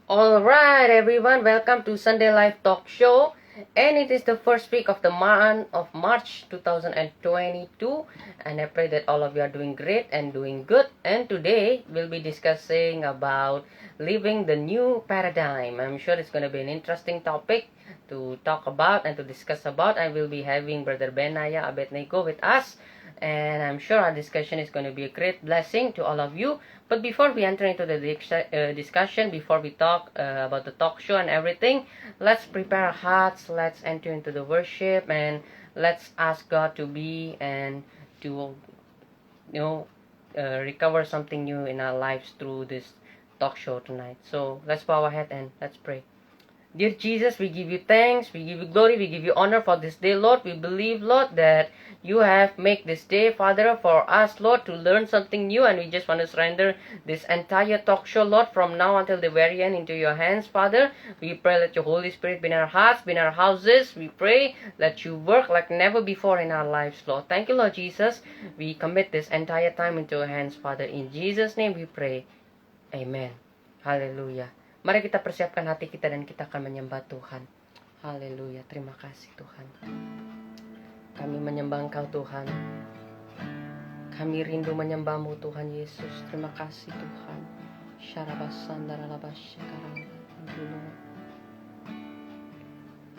Alright everyone, welcome to Sunday Live Talk Show, and it is the first week of the month of March 2022, and I pray that all of you are doing great and doing good. And today we'll be discussing about living the new paradigm. I'm sure it's going to be an interesting topic to talk about and to discuss about. I will be having Brother Benaya Abednego with us, and I'm sure our discussion is going to be a great blessing to all of you. But before we enter into the discussion, before we talk about the talk show and everything, let's prepare our hearts, let's enter into the worship, and let's ask God to be and to, recover something new in our lives through this talk show tonight. So let's bow our head and let's pray. Dear Jesus, we give you thanks, we give you glory, we give you honor for this day, Lord. We believe, Lord, that you have made this day, Father, for us, Lord, to learn something new, and we just want to surrender this entire talk show, Lord, from now until the very end into your hands, Father. We pray that your Holy Spirit be in our hearts, be in our houses. We pray that you work like never before in our lives, Lord. Thank you, Lord Jesus. We commit this entire time into your hands, Father. In Jesus' name we pray. Amen. Hallelujah. Mari kita persiapkan hati kita dan kita akan menyembah Tuhan. Haleluya. Terima kasih Tuhan. Kami menyembah Engkau Tuhan. Kami rindu menyembah-Mu Tuhan Yesus. Terima kasih Tuhan.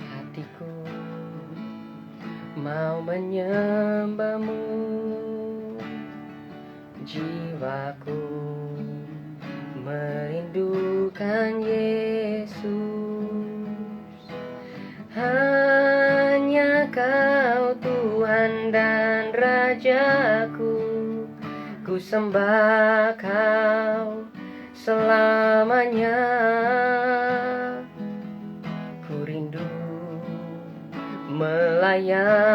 Hatiku mau menyembah-Mu, jiwaku merindukan Yesus. Hanya Kau Tuhan dan Rajaku, ku sembah Kau selamanya. Ku rindu melayani-Mu,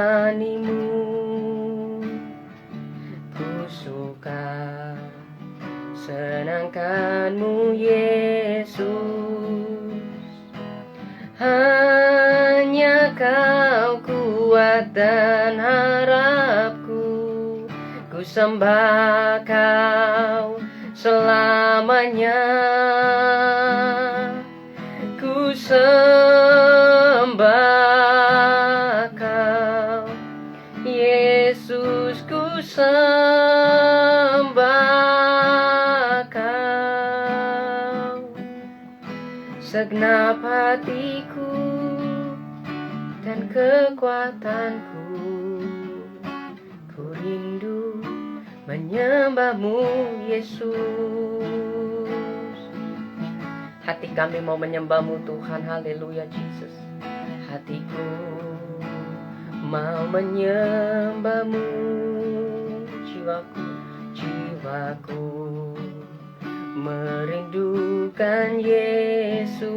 ku suka senangkan-Mu Yesus. Hanya Kau kuat dan harapku, ku sembah Kau selamanya. Ku sembah Kau Yesus, ku sembah Kau. Segenap hatiku dan kekuatanku, ku rindu menyembah-Mu Yesus. Hati kami mau menyembah-Mu Tuhan. Haleluya Jesus. Hatiku mau menyembah-Mu, jiwaku merindukan Yesus.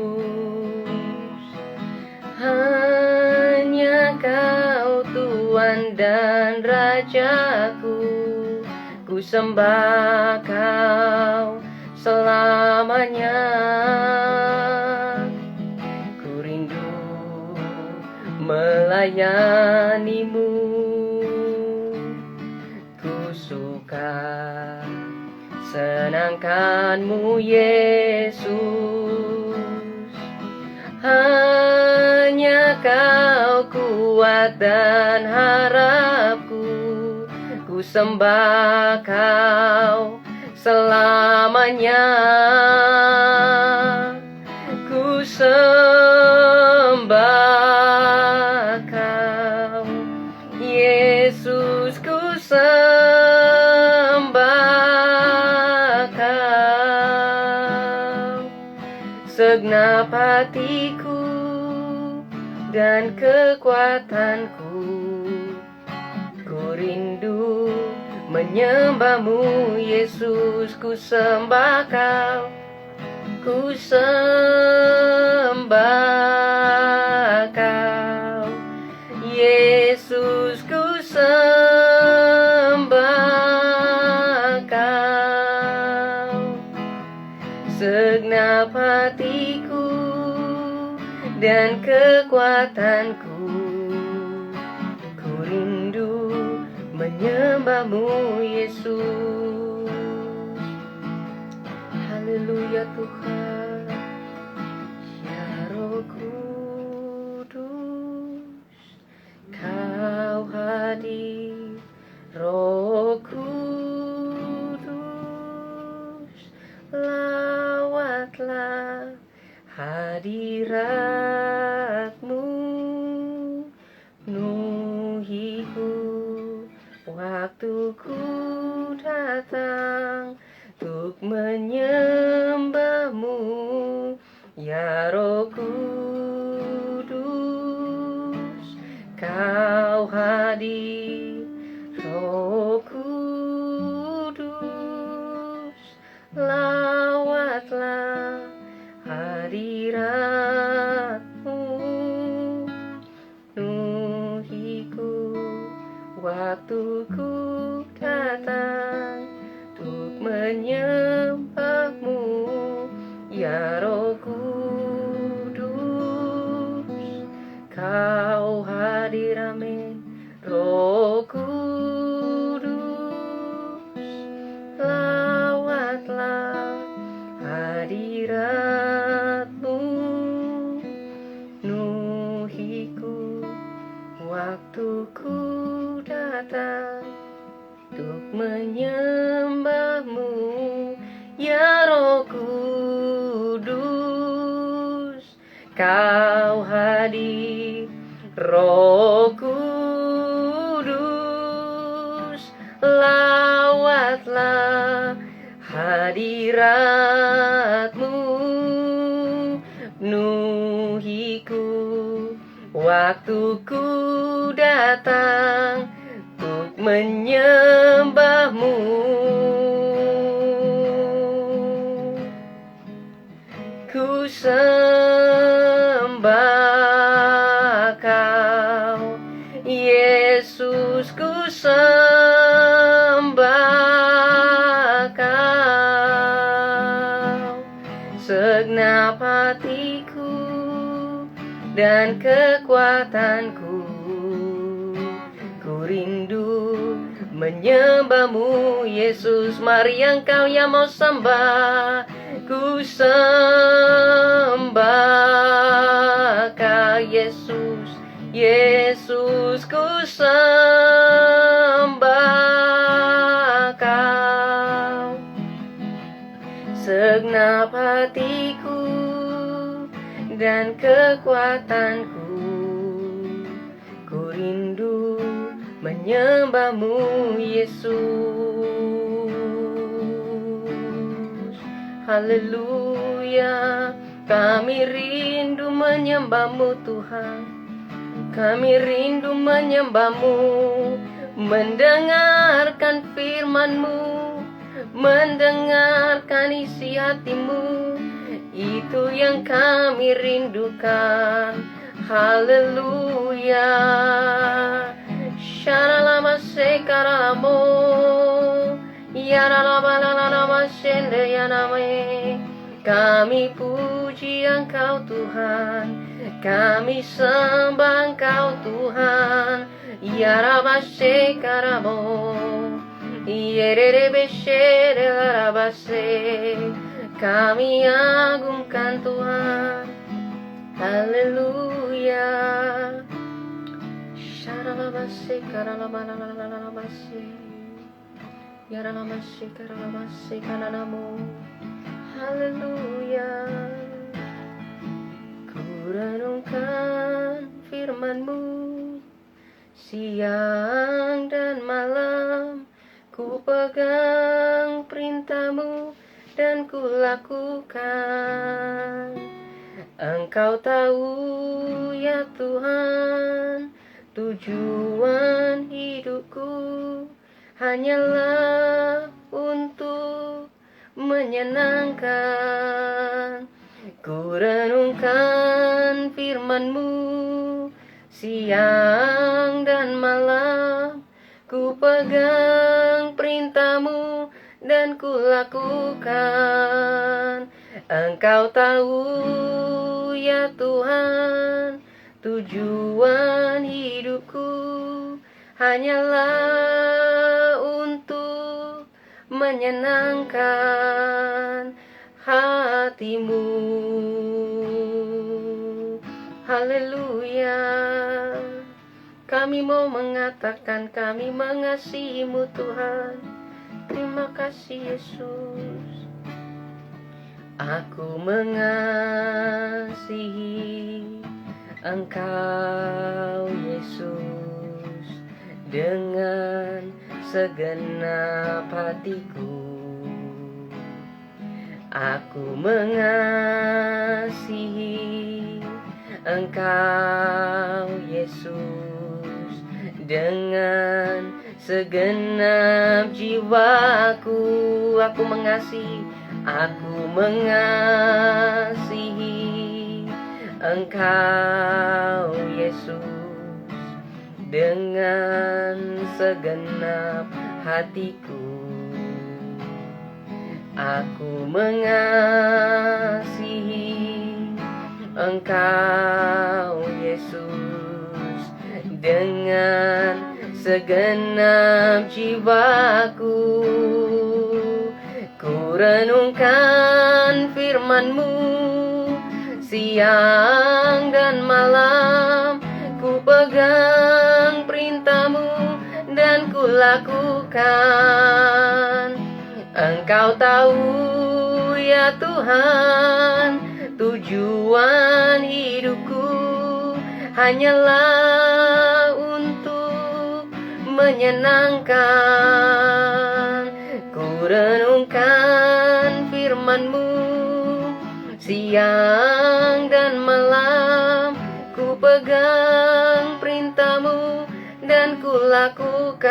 Hanya Kau Tuhan dan Rajaku, ku sembah Kau selamanya. Ku rindu melayani-Mu, ku suka senangkan-Mu Yesus. Hanya Kau kuat dan harapku, ku sembah Kau selamanya. Ku sembah Kau Yesus, ku sembah Kau. Segenap hatiku dan kekuatanku, ku rindu menyembah-Mu Yesus. Ku sembah Kau, ku sembah Kau Yesus, ku sembah Kau. Segenap hatiku dan kekuatanku, ku rindu menyembah-Mu Yesus. Haleluya Tuhan. lawatlah hadirat-Mu, penuhiku waktuku datang untuk menyembah-Mu, ya Roh Kudus. Kau hadir, Roh Kudus, lawatlah hadirat-Mu, penuhiku waktuku datang untuk menyembah-Mu, ya Roh Kudus. Kau hadir, amin. Roh Kudus, lawatlah hadirat-Mu, penuhiku waktuku datang untuk menyembah-Mu, ya Roh Kudus. Kau hadir, Roh Kudus, lawatlah hadirat-Mu, penuhiku waktuku datang untuk menyembah-Mu. Ku sembah Kau, Yesus, ku sembah Kau, segenap hatiku dan kekuatanku. Ku rindu menyembah-Mu, Yesus. Mari Engkau yang mau sembah. Ku sembah Kau, Yesus. Yesus, ku sembah Kau, segenap hatiku dan kekuatanku. Ku rindu menyembah-Mu, Yesus. Haleluya, kami rindu menyembah-Mu, Tuhan. Kami rindu menyembah-Mu, mendengarkan firman-Mu, mendengarkan isi hati-Mu. Itu yang kami rindukan. Haleluya. Sharalama sekaramo, yaralabalala shende yaname. Kami puji Engkau, Tuhan. Kami sembah Engkau, Tuhan. Yarabashe karamo, yererebeshe larabase. Kami agungkan Tuhan. Haleluya. Sharalabase karalabalalalalabase, yaralabashe karalabase kananamo. Haleluya. Ku renungkan firman-Mu siang dan malam. Ku pegang perintah-Mu dan ku lakukan. Engkau tahu ya Tuhan, tujuan hidupku hanyalah untuk menyenangkan. Ku renungkan firman-Mu siang dan malam. Ku pegang perintah-Mu dan ku lakukan. Engkau tahu ya Tuhan, tujuan hidupku hanyalah untuk menyenangkan hati-Mu. Haleluya. Kami mau mengatakan kami mengasihi-Mu, Tuhan. Terima kasih Yesus. Aku mengasihi Engkau Yesus dengan segenap hatiku. Aku mengasihi Engkau Yesus dengan segenap jiwaku. Aku mengasihi Engkau Yesus dengan segenap hatiku. Aku mengasihi Engkau Yesus dengan segenap jiwaku. Ku renungkan firman-Mu siang dan malam, ku pegang perintah-Mu dan ku lakukan. Engkau tahu ya Tuhan, tujuan hidupku hanyalah untuk menyenangkan. Ku renungkan firman-Mu siang dan malam, ku pegang perintah-Mu dan ku lakukan.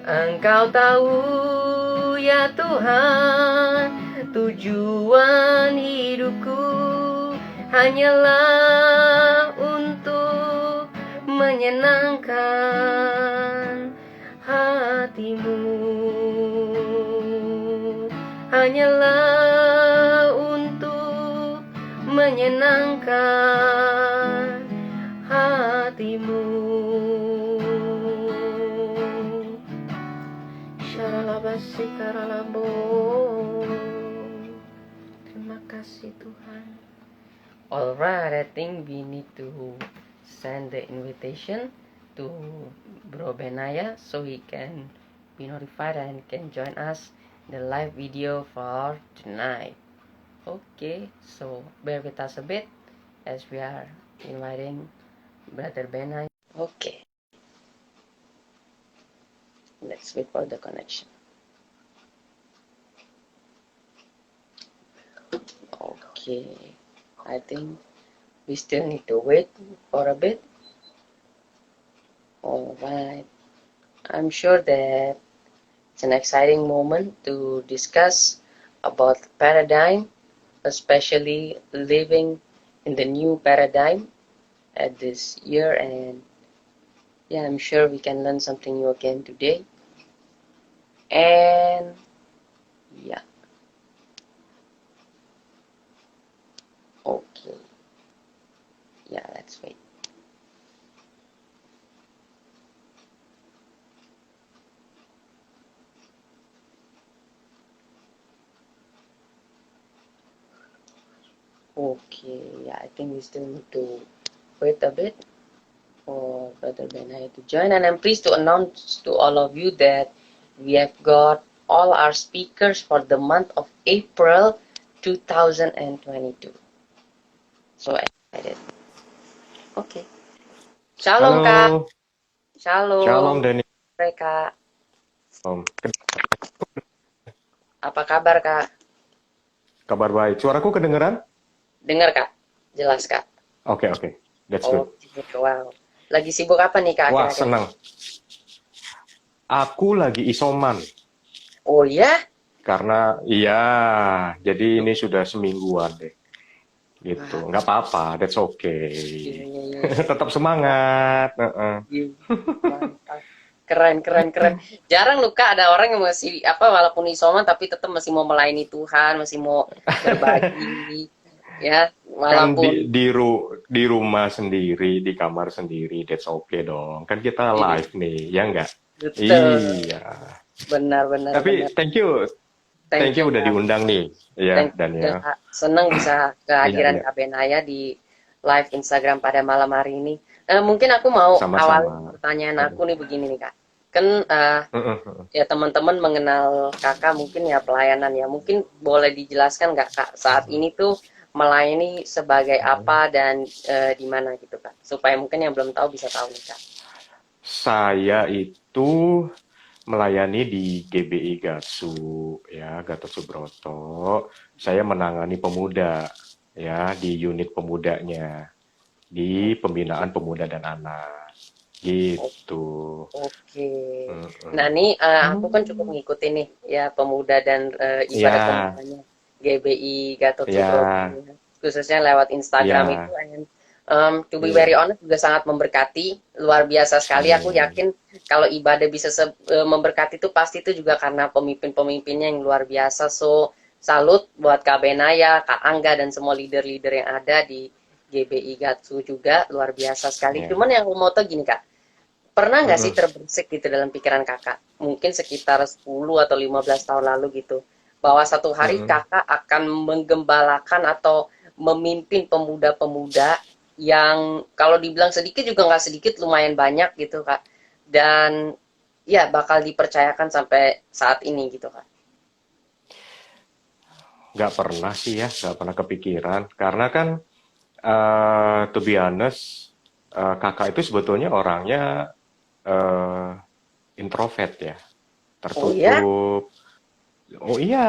Engkau tahu ya Tuhan, tujuan hidupku hanyalah untuk menyenangkan hati-Mu. Hanyalah untuk menyenangkan hati-Mu. Syaralabassikaralabo. Terima kasih Tuhan. Alright, I think we need to send the invitation to Bro Benaya so he can be notified and can join us in the live video for tonight. Okay, so bear with us a bit as we are inviting Brother Benaya. Okay, let's wait for the connection. Okay, I think we still need to wait for a bit. Alright, I'm sure that it's an exciting moment to discuss about paradigm, especially living in the new paradigm at this year, and yeah, I'm sure we can learn something new again today. And yeah, okay, yeah, let's wait. Okay, yeah, I think we still need to wait a bit for Brother Benaya to join, and I'm pleased to announce to all of you that we have got all our speakers for the month of April 2022. So excited. Okay. Shalom, Kak. Halo, Shalom. Shalom Dani. Hai, Kak. Om, Apa kabar, Kak? kabar baik. Suaraku kedengeran? Dengar, Kak. Jelas, Kak. Oke, that's good. Oh, wow. Lagi sibuk apa nih, Kak? Wah, Akhir-akhir? senang. Aku lagi isoman. Oh, ya? Karena, iya, jadi ini sudah semingguan deh. Gitu, nggak apa-apa, that's okay. Iya. Tetap semangat. Mantap. Keren. Jarang loh, Kak, ada orang yang masih walaupun isoman tapi tetap masih mau melayani Tuhan, masih mau berbagi. Ya, Kan walaupun di rumah sendiri, di kamar sendiri, that's okay dong. Kan kita Iya. live nih, ya nggak? Betul. Iya. Benar. Tapi thank you udah Kak. diundang nih, ya, Thank dan you, ya. Kak. Senang bisa kehadiran Iya. Kak Benaya di live Instagram pada malam hari ini. Mungkin aku mau Sama-sama. awal pertanyaan aku nih begini nih, Kak. Kan Mm-mm. ya teman-teman mengenal kakak mungkin ya pelayanan ya. Mungkin boleh dijelaskan nggak kak saat ini tuh melayani sebagai apa dan di mana gitu kak. Supaya mungkin yang belum tahu bisa tahu nih kak. Saya itu melayani di GBI Gatsu, ya, Gatot Subroto. Saya menangani pemuda, ya, di unit pemudanya, di Oke. pembinaan pemuda dan anak, gitu. Oke. Nah, Mm-mm. nih aku kan cukup ngikutin nih ya pemuda dan ibadah Ya, pemudanya GBI Gatot Subroto ya, ya. Khususnya lewat Instagram itu ya, and to be very iya. honest juga sangat memberkati, luar biasa sekali. Aku Amin. yakin kalau ibadah bisa memberkati itu pasti itu juga karena pemimpin-pemimpinnya yang luar biasa. So, salut buat Kak Benaya, Kak Angga dan semua leader-leader yang ada di GBI Gatsu juga luar biasa sekali. Ya. Cuman yang aku mau tahu gini Kak, pernah nggak sih Mm-mm. terbersik gitu dalam pikiran kakak? Mungkin sekitar 10 atau 15 tahun lalu gitu. Bahwa satu hari Mm-mm. kakak akan menggembalakan atau memimpin pemuda-pemuda yang kalau dibilang sedikit juga nggak sedikit, lumayan banyak gitu kak. Dan ya bakal dipercayakan sampai saat ini gitu kak. Nggak pernah sih ya, nggak pernah kepikiran. Karena kan, to be honest, kakak itu sebetulnya orangnya eh, introvert ya, Oh ya? tertutup. Oh iya,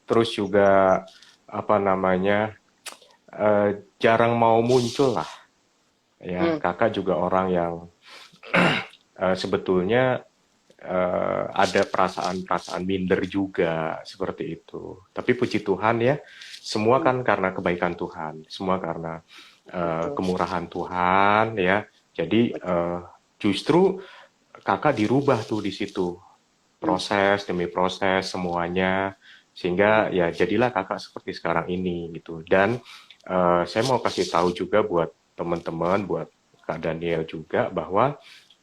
terus juga apa namanya, jarang mau muncul lah. Ya, Hmm, kakak juga orang yang sebetulnya ada perasaan-perasaan minder juga seperti itu. Tapi puji Tuhan ya, semua hmm, kan karena kebaikan Tuhan, semua karena betul. kemurahan Tuhan ya. Jadi Betul. justru kakak dirubah tuh di situ, Hmm, proses demi proses semuanya, sehingga ya jadilah kakak seperti sekarang ini gitu. Dan saya mau kasih tahu juga buat teman-teman, buat Kak Daniel juga bahwa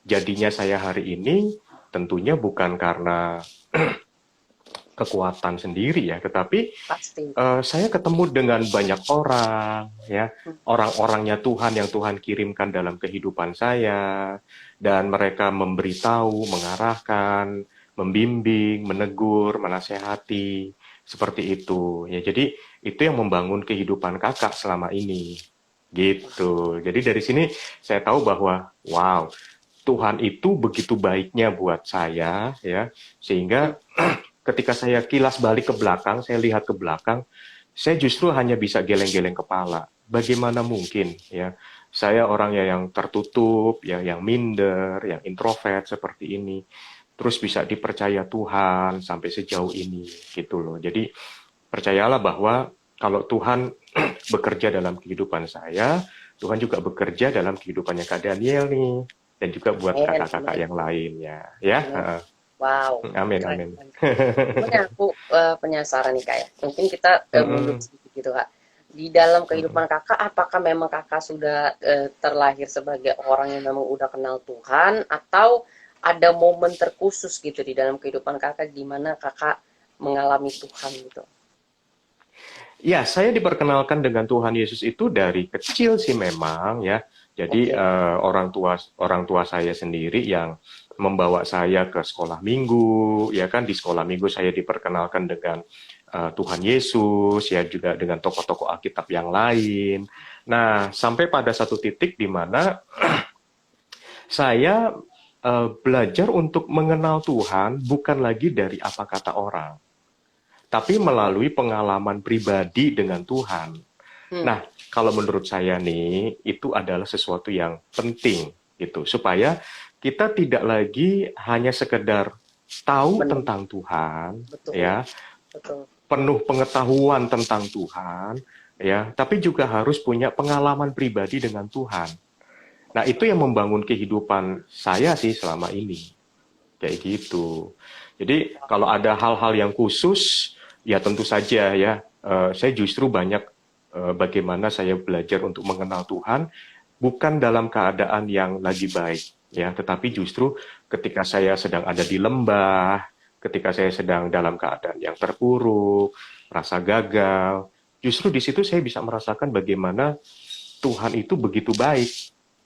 jadinya saya hari ini tentunya bukan karena kekuatan sendiri ya, tetapi pasti. saya ketemu dengan banyak orang ya, Hmm, orang-orangnya Tuhan yang Tuhan kirimkan dalam kehidupan saya, dan mereka memberitahu, mengarahkan, membimbing, menegur, menasehati, seperti itu ya. Jadi itu yang membangun kehidupan kakak selama ini gitu. Jadi dari sini saya tahu bahwa wow, Tuhan itu begitu baiknya buat saya ya, hmm, sehingga ketika saya kilas balik ke belakang, saya lihat ke belakang, saya justru hanya bisa geleng-geleng kepala. Bagaimana mungkin ya, saya orangnya yang tertutup, ya, yang minder, yang introvert seperti ini, terus bisa dipercaya Tuhan sampai sejauh ini gitu loh. Jadi percayalah bahwa kalau Tuhan bekerja dalam kehidupan saya, Tuhan juga bekerja dalam kehidupannya Kak Daniel nih, dan juga buat amen, kakak-kakak amen, yang lainnya, ya. amen. Wow, Amin, keren, amin. keren. Cuman yang aku penasaran nih kak ya, mungkin kita mundur Mm-mm. sedikit gitu kak. Di dalam Mm-mm. kehidupan kakak, apakah memang kakak sudah terlahir sebagai orang yang memang udah kenal Tuhan, atau ada momen terkhusus gitu di dalam kehidupan kakak di mana kakak mengalami Tuhan gitu? Ya, saya diperkenalkan dengan Tuhan Yesus itu dari kecil sih memang ya. Jadi Oke. orang tua saya sendiri yang membawa saya ke sekolah minggu, ya kan, di sekolah minggu saya diperkenalkan dengan Tuhan Yesus, ya, juga dengan tokoh-tokoh Alkitab yang lain. Nah, sampai pada satu titik di mana saya belajar untuk mengenal Tuhan bukan lagi dari apa kata orang, tapi melalui pengalaman pribadi dengan Tuhan. Hmm, Nah, kalau menurut saya nih, itu adalah sesuatu yang penting gitu, supaya kita tidak lagi hanya sekedar tahu benar, tentang Tuhan, betul, ya, betul. penuh pengetahuan tentang Tuhan, ya, tapi juga harus punya pengalaman pribadi dengan Tuhan. Nah, itu yang membangun kehidupan saya sih selama ini, kayak gitu. Jadi, kalau ada hal-hal yang khusus, ya tentu saja ya, saya justru banyak bagaimana saya belajar untuk mengenal Tuhan, bukan dalam keadaan yang lagi baik, ya, tetapi justru ketika saya sedang ada di lembah, ketika saya sedang dalam keadaan yang terpuruk, rasa gagal, justru di situ saya bisa merasakan bagaimana Tuhan itu begitu baik,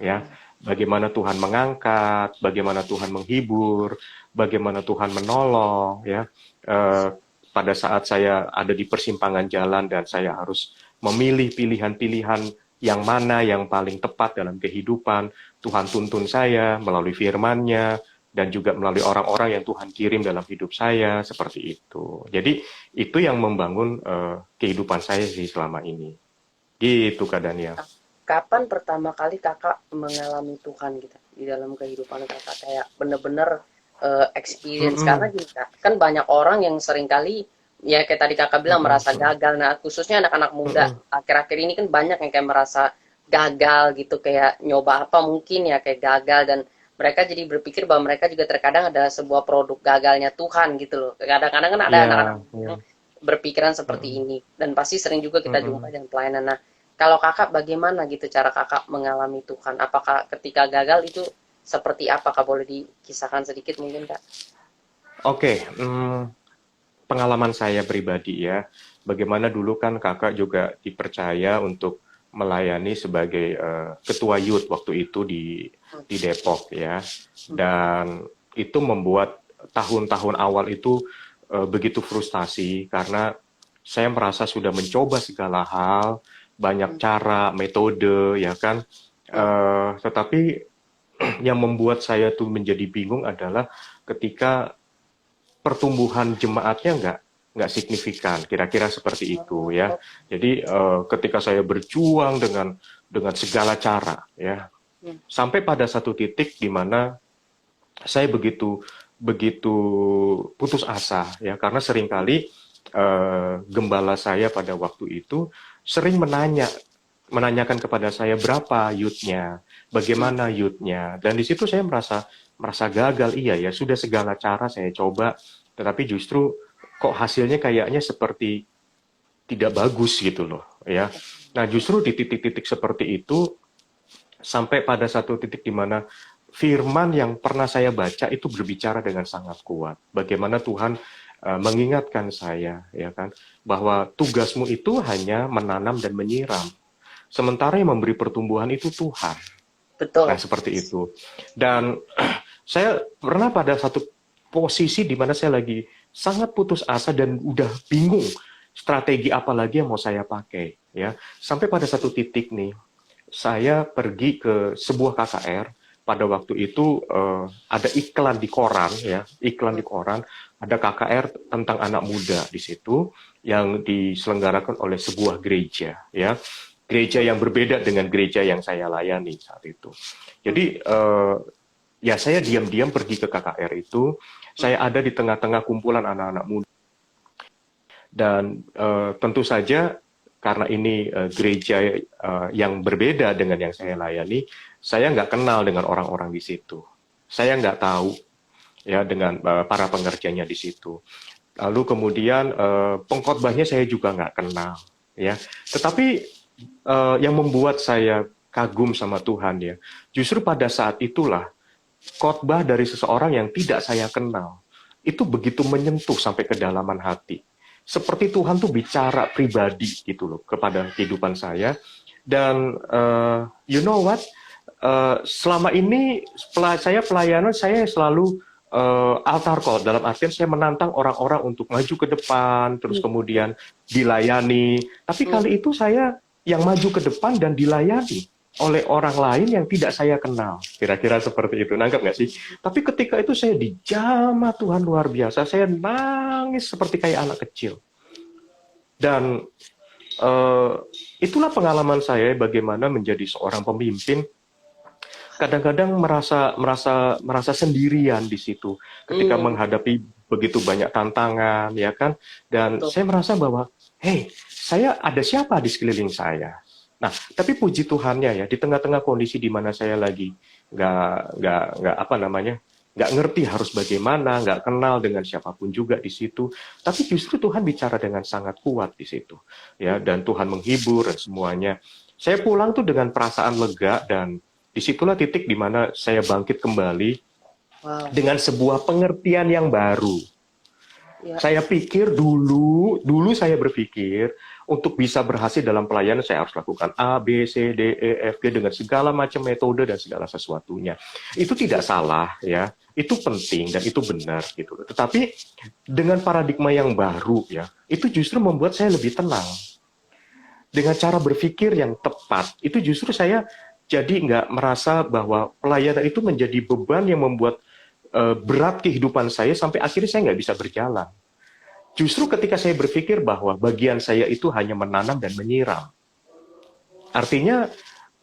ya. bagaimana Tuhan mengangkat, bagaimana Tuhan menghibur, bagaimana Tuhan menolong, ya. Eh, Pada saat saya ada di persimpangan jalan dan saya harus memilih pilihan-pilihan yang mana yang paling tepat dalam kehidupan, Tuhan tuntun saya melalui firman-Nya dan juga melalui orang-orang yang Tuhan kirim dalam hidup saya, seperti itu. Jadi itu yang membangun kehidupan saya sih selama ini. Gitu Kak Daniel. Kapan pertama kali kakak mengalami Tuhan gitu di dalam kehidupan kakak, kayak bener-bener experience? Karena Mm-mm. gini Kak, kan banyak orang yang sering kali ya kayak tadi kakak bilang Mm-mm. merasa gagal. Nah khususnya anak-anak muda Mm-mm. akhir-akhir ini kan banyak yang kayak merasa gagal gitu, kayak nyoba apa mungkin ya kayak gagal, dan mereka jadi berpikir bahwa mereka juga terkadang adalah sebuah produk gagalnya Tuhan gitu loh. Kadang-kadang kan ada Iya, anak-anak iya. yang berpikiran seperti Mm-mm. ini, dan pasti sering juga kita jumpa Mm-mm. dengan pelayanan. Nah kalau kakak bagaimana gitu cara kakak mengalami Tuhan? Apakah ketika gagal itu seperti apa kak? Boleh dikisahkan sedikit mungkin kak? Oke, pengalaman saya pribadi ya, bagaimana dulu kan kakak juga dipercaya untuk melayani sebagai ketua youth waktu itu di Depok ya, dan itu membuat tahun-tahun awal itu begitu frustasi karena saya merasa sudah mencoba segala hal, banyak cara, metode, ya kan. Tetapi yang membuat saya tuh menjadi bingung adalah ketika pertumbuhan jemaatnya nggak signifikan, kira-kira seperti itu ya. Jadi ketika saya berjuang dengan segala cara ya, sampai pada satu titik di mana saya begitu begitu putus asa ya, karena seringkali gembala saya pada waktu itu sering menanyakan kepada saya berapa youth-nya, bagaimana youth-nya, dan di situ saya merasa gagal. Iya ya, sudah segala cara saya coba, tetapi justru kok hasilnya kayaknya seperti tidak bagus gitu loh ya. Nah justru di titik-titik seperti itu sampai pada satu titik di mana firman yang pernah saya baca itu berbicara dengan sangat kuat. Bagaimana Tuhan mengingatkan saya, ya kan, bahwa tugasmu itu hanya menanam dan menyiram. Sementara yang memberi pertumbuhan itu Tuhan. Nah, Betul. seperti itu. Dan saya pernah pada satu posisi di mana saya lagi sangat putus asa dan udah bingung strategi apa lagi yang mau saya pakai, ya. Sampai pada satu titik nih, saya pergi ke sebuah KKR. Pada waktu itu ada iklan di koran, ya, iklan di koran, ada KKR tentang anak muda di situ yang diselenggarakan oleh sebuah gereja, ya, gereja yang berbeda dengan gereja yang saya layani saat itu. Jadi ya saya diam-diam pergi ke KKR itu, saya ada di tengah-tengah kumpulan anak-anak muda, dan tentu saja karena ini gereja yang berbeda dengan yang saya layani, saya nggak kenal dengan orang-orang di situ. Saya nggak tahu ya dengan para pengerjanya di situ. Lalu kemudian pengkhotbahnya saya juga nggak kenal, ya. Tetapi yang membuat saya kagum sama Tuhan ya, justru pada saat itulah khotbah dari seseorang yang tidak saya kenal itu begitu menyentuh sampai kedalaman hati. Seperti Tuhan tuh bicara pribadi gitu loh kepada kehidupan saya. Dan you know what? Selama ini saya pelayanan, saya selalu altar call, dalam artian saya menantang orang-orang untuk maju ke depan, terus kemudian dilayani. Tapi kali itu saya yang maju ke depan dan dilayani oleh orang lain yang tidak saya kenal. Kira-kira seperti itu, nangkep nggak sih? Tapi ketika itu saya dijamah Tuhan luar biasa, saya nangis seperti kayak anak kecil. Dan itulah pengalaman saya bagaimana menjadi seorang pemimpin. Kadang-kadang merasa sendirian di situ ketika menghadapi begitu banyak tantangan, ya kan? Dan Betul. saya merasa bahwa, hey, saya ada siapa di sekeliling saya? Nah, tapi puji Tuhannya ya, di tengah-tengah kondisi di mana saya lagi nggak apa namanya, nggak ngerti harus bagaimana, nggak kenal dengan siapapun juga di situ, tapi justru Tuhan bicara dengan sangat kuat di situ, ya, dan Tuhan menghibur dan semuanya. Saya pulang tuh dengan perasaan lega, dan disitulah titik di mana saya bangkit kembali Wow. dengan sebuah pengertian yang baru. Ya. Saya pikir dulu saya berpikir untuk bisa berhasil dalam pelayanan saya harus lakukan A, B, C, D, E, F, G dengan segala macam metode dan segala sesuatunya. Itu tidak salah ya, itu penting dan itu benar gitu. Tetapi dengan paradigma yang baru ya, itu justru membuat saya lebih tenang. Dengan cara berpikir yang tepat, itu justru saya jadi nggak merasa bahwa pelayanan itu menjadi beban yang membuat berat kehidupan saya sampai akhirnya saya nggak bisa berjalan. Justru ketika saya berpikir bahwa bagian saya itu hanya menanam dan menyiram. Artinya,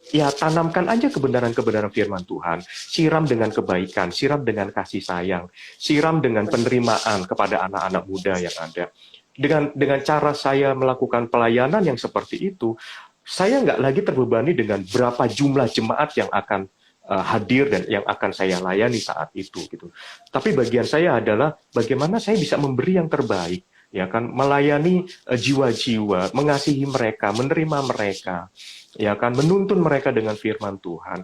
ya tanamkan aja kebenaran-kebenaran firman Tuhan. Siram dengan kebaikan, siram dengan kasih sayang, siram dengan penerimaan kepada anak-anak muda yang ada. Dengan cara saya melakukan pelayanan yang seperti itu, saya nggak lagi terbebani dengan berapa jumlah jemaat yang akan hadir dan yang akan saya layani saat itu gitu. Tapi bagian saya adalah bagaimana saya bisa memberi yang terbaik, ya kan, melayani jiwa-jiwa, mengasihi mereka, menerima mereka, ya kan, menuntun mereka dengan firman Tuhan.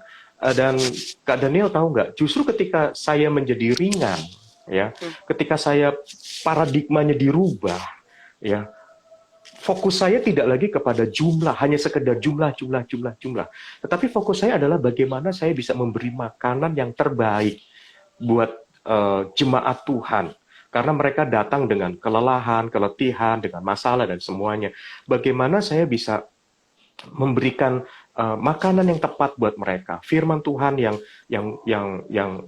Dan Kak Daniel tahu nggak, justru ketika saya menjadi ringan, ya, ketika saya paradigmanya dirubah, ya, fokus saya tidak lagi kepada jumlah, hanya sekedar jumlah. Tetapi fokus saya adalah bagaimana saya bisa memberi makanan yang terbaik buat jemaat Tuhan. Karena mereka datang dengan kelelahan, keletihan, dengan masalah dan semuanya. Bagaimana saya bisa memberikan makanan yang tepat buat mereka, firman Tuhan yang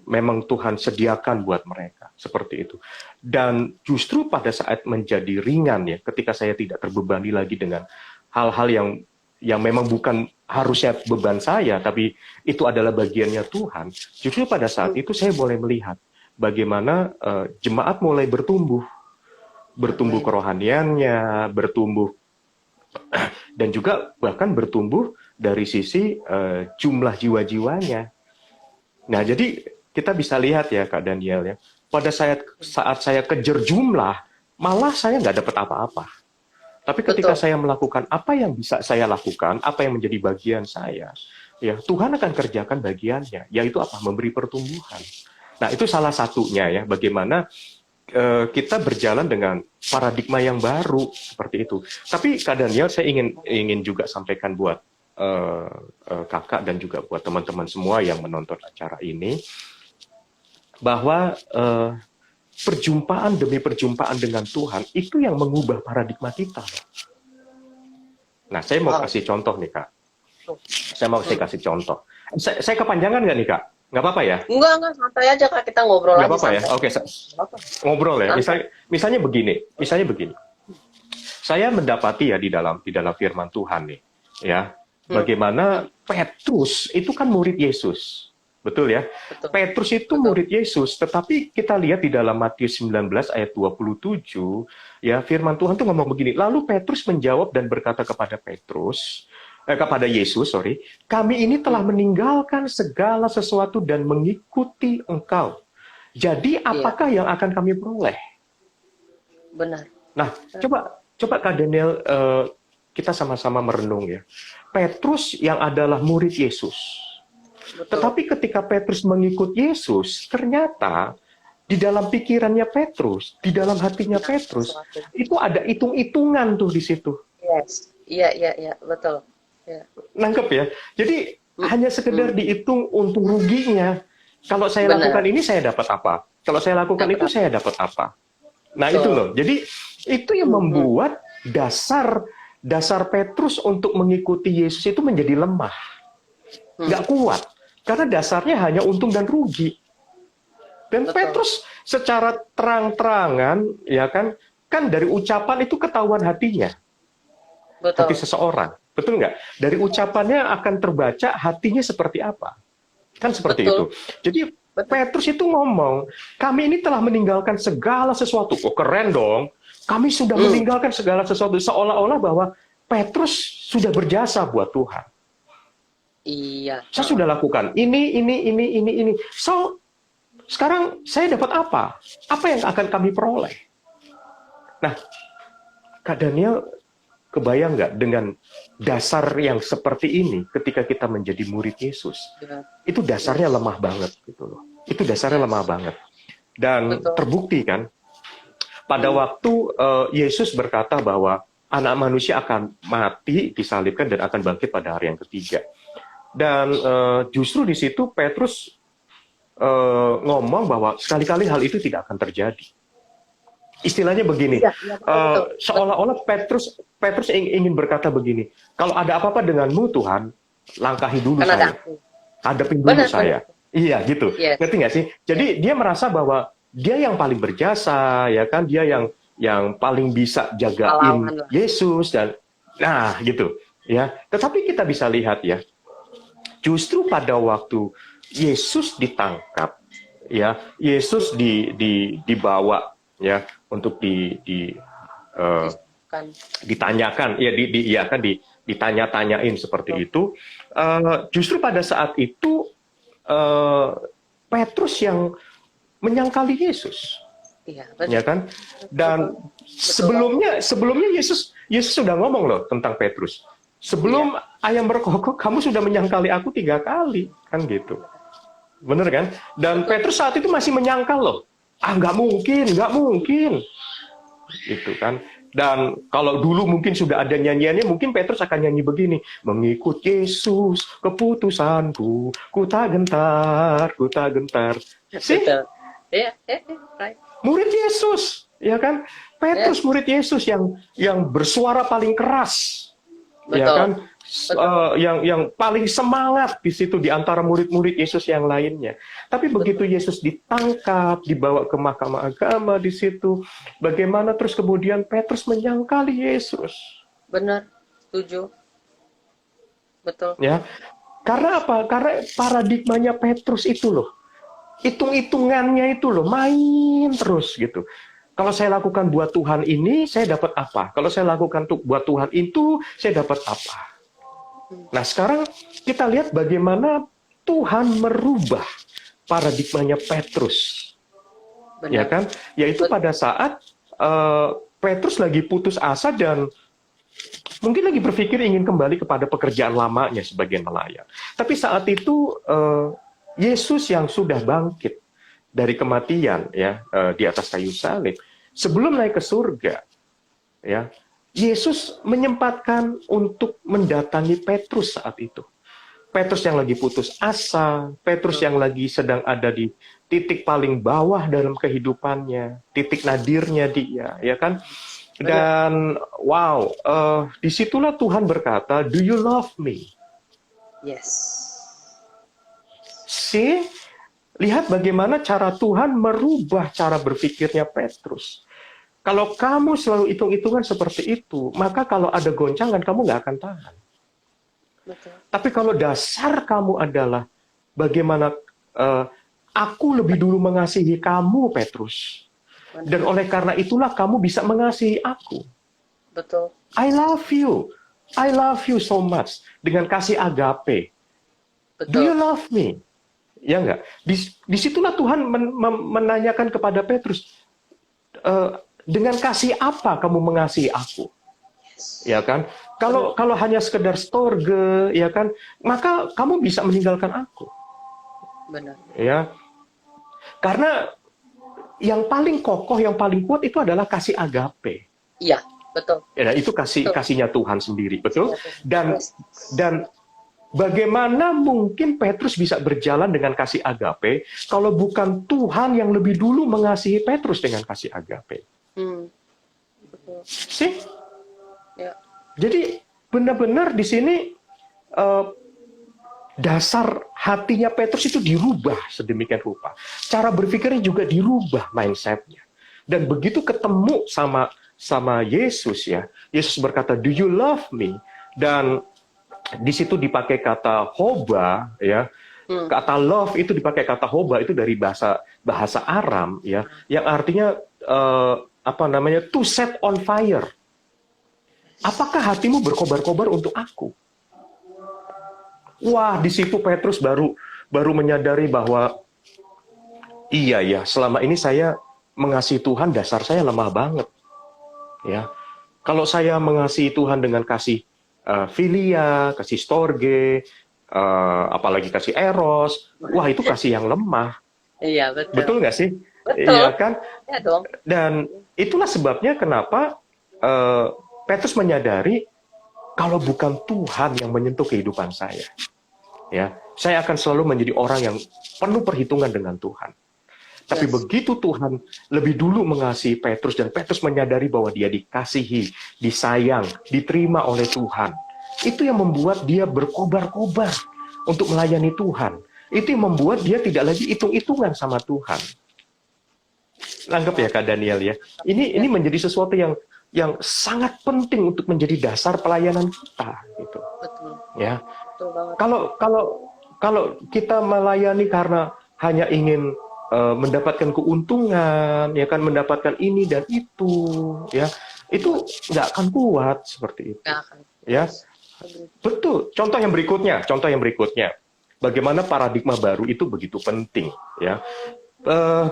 memang Tuhan sediakan buat mereka, seperti itu. Dan justru pada saat menjadi ringan ya, ketika saya tidak terbebani lagi dengan hal-hal yang memang bukan harusnya beban saya, tapi itu adalah bagiannya Tuhan. Justru pada saat itu saya boleh melihat bagaimana jemaat mulai bertumbuh kerohaniannya, bertumbuh dan juga bahkan bertumbuh dari sisi jumlah jiwa-jiwanya. Nah, jadi kita bisa lihat ya Kak Daniel ya, pada saat saya kejar jumlah, malah saya nggak dapat apa-apa. Tapi ketika saya melakukan apa yang bisa saya lakukan, apa yang menjadi bagian saya, ya Tuhan akan kerjakan bagiannya, yaitu apa? Memberi pertumbuhan. Nah, itu salah satunya ya, bagaimana kita berjalan dengan paradigma yang baru seperti itu. Tapi Kak Daniel, saya ingin juga sampaikan buat kakak dan juga buat teman-teman semua yang menonton acara ini, bahwa perjumpaan demi perjumpaan dengan Tuhan itu yang mengubah paradigma kita. Nah, saya mau kasih contoh nih Kak. Saya mau kasih contoh. Saya kepanjangan nggak nih Kak? Nggak apa-apa ya? Enggak, santai aja Kak, kita ngobrol nggak aja. Nggak apa-apa ya? Oke, ngobrol ya. Misalnya begini. Saya mendapati ya di dalam firman Tuhan nih, ya, bagaimana Petrus itu kan murid Yesus. Betul ya? Betul. Petrus itu murid Yesus, tetapi kita lihat di dalam Matius 19 ayat 27, ya, firman Tuhan tuh ngomong begini, lalu Petrus menjawab dan berkata kepada Yesus, kami ini telah meninggalkan segala sesuatu dan mengikuti Engkau. Jadi apakah yang akan kami peroleh? Benar. Nah, coba Kak Daniel, kita sama-sama merenung ya. Petrus yang adalah murid Yesus. Betul. Tetapi ketika Petrus mengikut Yesus, ternyata di dalam pikirannya Petrus, di dalam hatinya Petrus, itu ada hitung-hitungan tuh di situ. Yes. Iya, betul. Ya. Nangkep ya. Jadi hanya sekedar dihitung untung ruginya. Kalau saya lakukan ini saya dapat apa? Kalau saya lakukan itu saya dapat apa? Nah, itu loh. Jadi itu yang membuat dasar Petrus untuk mengikuti Yesus itu menjadi lemah. Nggak kuat. Karena dasarnya hanya untung dan rugi. Dan Petrus secara terang-terangan ya kan dari ucapan itu ketahuan hatinya. Hati seseorang. Betul nggak? Dari ucapannya akan terbaca hatinya seperti apa. Kan seperti itu. Jadi Petrus itu ngomong, kami ini telah meninggalkan segala sesuatu. Oh, keren dong. Kami sudah meninggalkan segala sesuatu. Seolah-olah bahwa Petrus sudah berjasa buat Tuhan. Iya. Saya sudah lakukan ini. So, sekarang saya dapat apa? Apa yang akan kami peroleh? Nah, Kak Daniel, kebayang nggak dengan dasar yang seperti ini ketika kita menjadi murid Yesus? Itu dasarnya lemah banget gitu loh. Itu dasarnya lemah banget. Dan terbukti kan, pada waktu Yesus berkata bahwa anak manusia akan mati, disalibkan, dan akan bangkit pada hari yang ketiga. Dan justru di situ Petrus ngomong bahwa sekali-kali hal itu tidak akan terjadi. Istilahnya begini, seolah-olah Petrus ingin berkata begini, kalau ada apa-apa denganmu Tuhan, langkahi dulu saya, hadapin dulu saya. Iya gitu, ngerti nggak sih? Jadi dia merasa bahwa dia yang paling berjasa, ya kan? Dia yang paling bisa jagain Yesus dan nah gitu, ya. Tetapi kita bisa lihat ya, justru pada waktu Yesus ditangkap, ya, Yesus dibawa, ya, untuk ditanyakan, ya, ditanya-tanyain seperti itu. Justru pada saat itu Petrus yang menyangkali Yesus, ya kan? Dan sebelumnya Yesus sudah ngomong loh tentang Petrus. Sebelum ayam berkokok, kamu sudah menyangkali aku 3 kali, kan gitu. Bener kan? Dan Petrus saat itu masih menyangkal loh. Nggak mungkin. Gitu kan. Dan kalau dulu mungkin sudah ada nyanyiannya, mungkin Petrus akan nyanyi begini. Mengikut Yesus, keputusanku, ku tak gentar. Sih? Right. Murid Yesus, ya kan? Petrus murid Yesus yang bersuara paling keras. Betul. Ya kan? Yang paling semangat di situ di antara murid-murid Yesus yang lainnya. Tapi begitu Yesus ditangkap, dibawa ke mahkamah agama di situ, bagaimana terus kemudian Petrus menyangkali Yesus? Benar, setuju. Betul. Ya. Karena apa? Karena paradigmanya Petrus itu loh. Hitung-hitungannya itu loh, main terus gitu. Kalau saya lakukan buat Tuhan ini, saya dapat apa? Kalau saya lakukan buat Tuhan itu, saya dapat apa? Nah, sekarang kita lihat bagaimana Tuhan merubah paradigmanya Petrus. Benar. Ya kan? Yaitu pada saat Petrus lagi putus asa dan mungkin lagi berpikir ingin kembali kepada pekerjaan lamanya sebagai nelayan. Tapi saat itu Yesus yang sudah bangkit dari kematian, ya, di atas kayu salib, sebelum naik ke surga, ya, Yesus menyempatkan untuk mendatangi Petrus saat itu. Petrus yang lagi putus asa, Petrus yang lagi sedang ada di titik paling bawah dalam kehidupannya, titik nadirnya dia, ya kan? Dan wow, disitulah Tuhan berkata, "Do you love me?" Yes. See, lihat bagaimana cara Tuhan merubah cara berpikirnya Petrus. Kalau kamu selalu hitung-hitungan seperti itu, maka kalau ada goncangan, kamu nggak akan tahan. Betul. Tapi kalau dasar kamu adalah bagaimana aku lebih dulu mengasihi kamu, Petrus. Dan oleh karena itulah kamu bisa mengasihi aku. Betul. I love you so much. Dengan kasih agape. Betul. Do you love me? Ya enggak? Disitulah Tuhan menanyakan kepada Petrus, dengan kasih apa kamu mengasihi aku? Ya kan? Kalau hanya sekedar storge, ya kan, maka kamu bisa meninggalkan aku. Benar. Ya. Karena yang paling kokoh, yang paling kuat itu adalah kasih agape. Iya, betul. Ya, itu kasihnya Tuhan sendiri, betul? Dan bagaimana mungkin Petrus bisa berjalan dengan kasih agape kalau bukan Tuhan yang lebih dulu mengasihi Petrus dengan kasih agape? Betul. Sih? Ya. Jadi benar-benar di sini dasar hatinya Petrus itu dirubah sedemikian rupa. Cara berpikirnya juga dirubah mindset-nya. Dan begitu ketemu sama Yesus, ya, Yesus berkata, "Do you love me?" Dan di situ dipakai kata hoba, ya. Kata love itu dipakai kata hoba, itu dari bahasa Aram, ya, yang artinya to set on fire. Apakah hatimu berkobar-kobar untuk aku? Wah, di situ Petrus baru menyadari bahwa iya ya, selama ini saya mengasihi Tuhan, dasar saya lemah banget. Ya. Kalau saya mengasihi Tuhan dengan kasih filia, kasih storge, apalagi kasih eros, wah itu kasih yang lemah. Iya, betul. Betul nggak sih? Betul. Iya kan? Ya dong. Dan itulah sebabnya kenapa eh, Petrus menyadari kalau bukan Tuhan yang menyentuh kehidupan saya, ya, saya akan selalu menjadi orang yang penuh perhitungan dengan Tuhan. Tapi Yes. begitu Tuhan lebih dulu mengasihi Petrus dan Petrus menyadari bahwa dia dikasihi, disayang, diterima oleh Tuhan, itu yang membuat dia berkobar-kobar untuk melayani Tuhan. Itu yang membuat dia tidak lagi hitung-hitungan sama Tuhan. Nangkep ya Kak Daniel ya. Ini menjadi sesuatu yang sangat penting untuk menjadi dasar pelayanan kita gitu. Betul. Ya. Betul banget. Kalau kita melayani karena hanya ingin mendapatkan keuntungan, ya kan, mendapatkan ini dan itu, ya, itu nggak akan kuat seperti itu. Nggak akan. Ya, Yes. betul. Contoh yang berikutnya, bagaimana paradigma baru itu begitu penting, ya.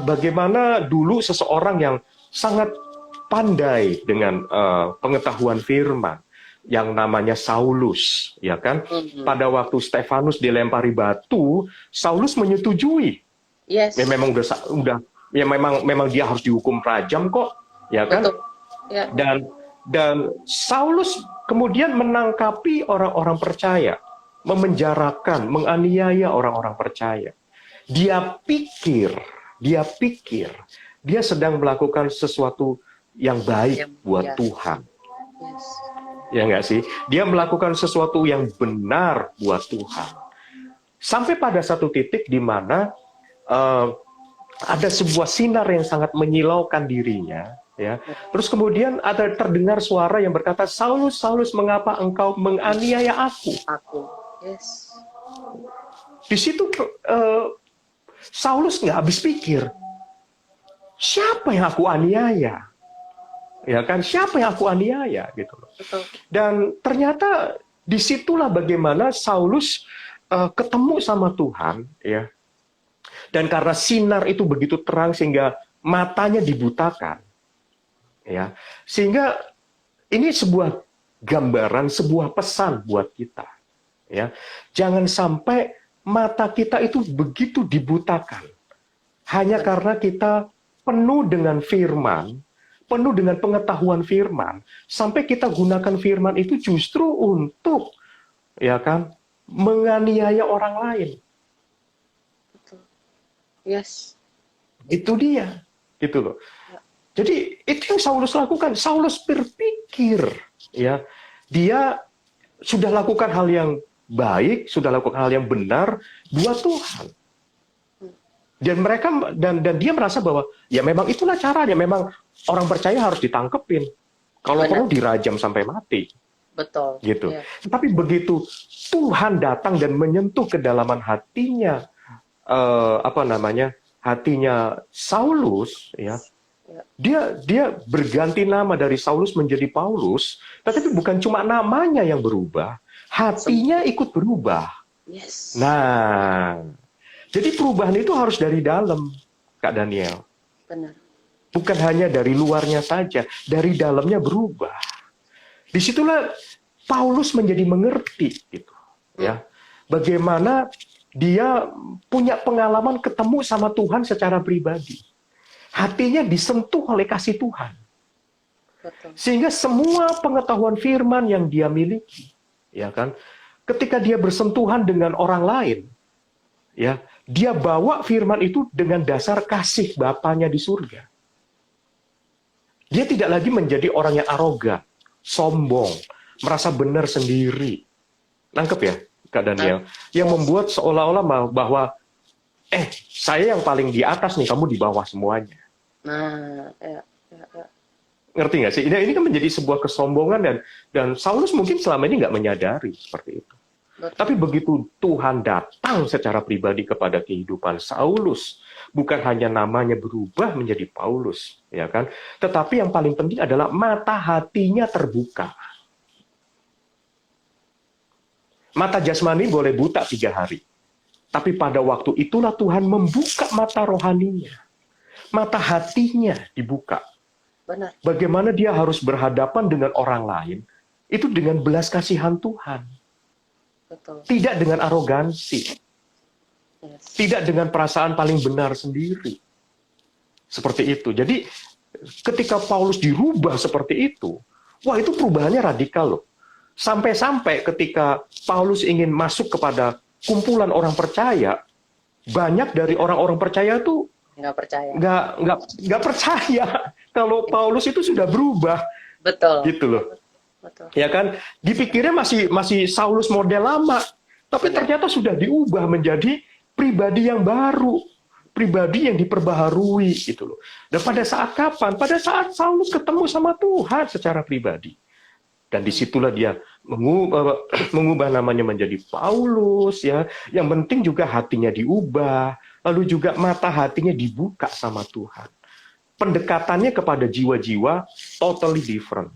Bagaimana dulu seseorang yang sangat pandai dengan pengetahuan firman, yang namanya Saulus, ya kan? Pada waktu Stefanus dilempari batu, Saulus menyetujui. Yes. Ya, memang udah ya memang dia harus dihukum rajam kok, ya kan? Betul. Ya. Dan Saulus kemudian menangkapi orang-orang percaya, memenjarakan, menganiaya orang-orang percaya. Dia pikir dia sedang melakukan sesuatu yang baik buat Tuhan. Yes. Ya nggak sih? Dia melakukan sesuatu yang benar buat Tuhan. Sampai pada satu titik di mana ada sebuah sinar yang sangat menyilaukan dirinya, ya. Terus kemudian ada terdengar suara yang berkata, Saulus, Saulus, mengapa engkau menganiaya aku? Yes. Di situ Saulus nggak habis pikir, siapa yang aku aniaya? Ya kan, siapa yang aku aniaya gitu loh. Betul. Dan ternyata disitulah bagaimana Saulus ketemu sama Tuhan, ya. Dan karena sinar itu begitu terang sehingga matanya dibutakan, ya. Sehingga ini sebuah gambaran, sebuah pesan buat kita, ya. Jangan sampai mata kita itu begitu dibutakan hanya karena kita penuh dengan firman, penuh dengan pengetahuan firman, sampai kita gunakan firman itu justru untuk, ya kan, menganiaya orang lain. Betul. Yes. Itu dia, gitu loh. Jadi itu yang Saulus lakukan. Saulus berpikir, ya, dia sudah lakukan hal yang baik, sudah lakukan hal yang benar buat Tuhan. Dan dia merasa bahwa ya memang itulah caranya, memang orang percaya harus ditangkepin. Kalau perlu dirajam sampai mati. Betul. Gitu. Yeah. Tapi begitu Tuhan datang dan menyentuh kedalaman hatinya, hatinya Saulus, ya, dia berganti nama dari Saulus menjadi Paulus, tetapi bukan cuma namanya yang berubah, hatinya ikut berubah. Yes. Nah, jadi perubahan itu harus dari dalam, Kak Daniel. Benar. Bukan hanya dari luarnya saja, dari dalamnya berubah. Disitulah Paulus menjadi mengerti, gitu, ya, bagaimana dia punya pengalaman ketemu sama Tuhan secara pribadi. Hatinya disentuh oleh kasih Tuhan. Betul. Sehingga semua pengetahuan firman yang dia miliki, ya kan, ketika dia bersentuhan dengan orang lain, ya, dia bawa firman itu dengan dasar kasih Bapanya di surga. Dia tidak lagi menjadi orang yang arogan, sombong, merasa benar sendiri. Nangkep ya, Kak Daniel? Yang membuat seolah-olah bahwa saya yang paling di atas nih, kamu di bawah semuanya. Nah, ya. Ngerti nggak sih? Ini kan menjadi sebuah kesombongan dan Saulus mungkin selama ini nggak menyadari seperti itu. Betul. Tapi begitu Tuhan datang secara pribadi kepada kehidupan Saulus, bukan hanya namanya berubah menjadi Paulus, ya kan? Tetapi yang paling penting adalah mata hatinya terbuka. Mata jasmani boleh buta 3 hari, tapi pada waktu itulah Tuhan membuka mata rohaninya, mata hatinya dibuka. Benar. Bagaimana dia harus berhadapan dengan orang lain itu dengan belas kasihan Tuhan. Betul. Tidak dengan arogansi. Yes. Tidak dengan perasaan paling benar sendiri. Seperti itu. Jadi ketika Paulus dirubah seperti itu, wah itu perubahannya radikal loh. Sampai-sampai ketika Paulus ingin masuk kepada kumpulan orang percaya, banyak dari orang-orang percaya tuh Nggak percaya. nggak percaya kalau Paulus itu sudah berubah, Betul. gitu loh. Betul. Ya kan, dipikirnya masih Saulus model lama, tapi Benar. ternyata sudah diubah menjadi pribadi yang baru, pribadi yang diperbaharui gitu loh. Dan pada saat kapan? Pada saat Saulus ketemu sama Tuhan secara pribadi. Dan disitulah dia mengubah namanya menjadi Paulus, ya. Yang penting juga hatinya diubah, lalu juga mata hatinya dibuka sama Tuhan. Pendekatannya kepada jiwa-jiwa totally different.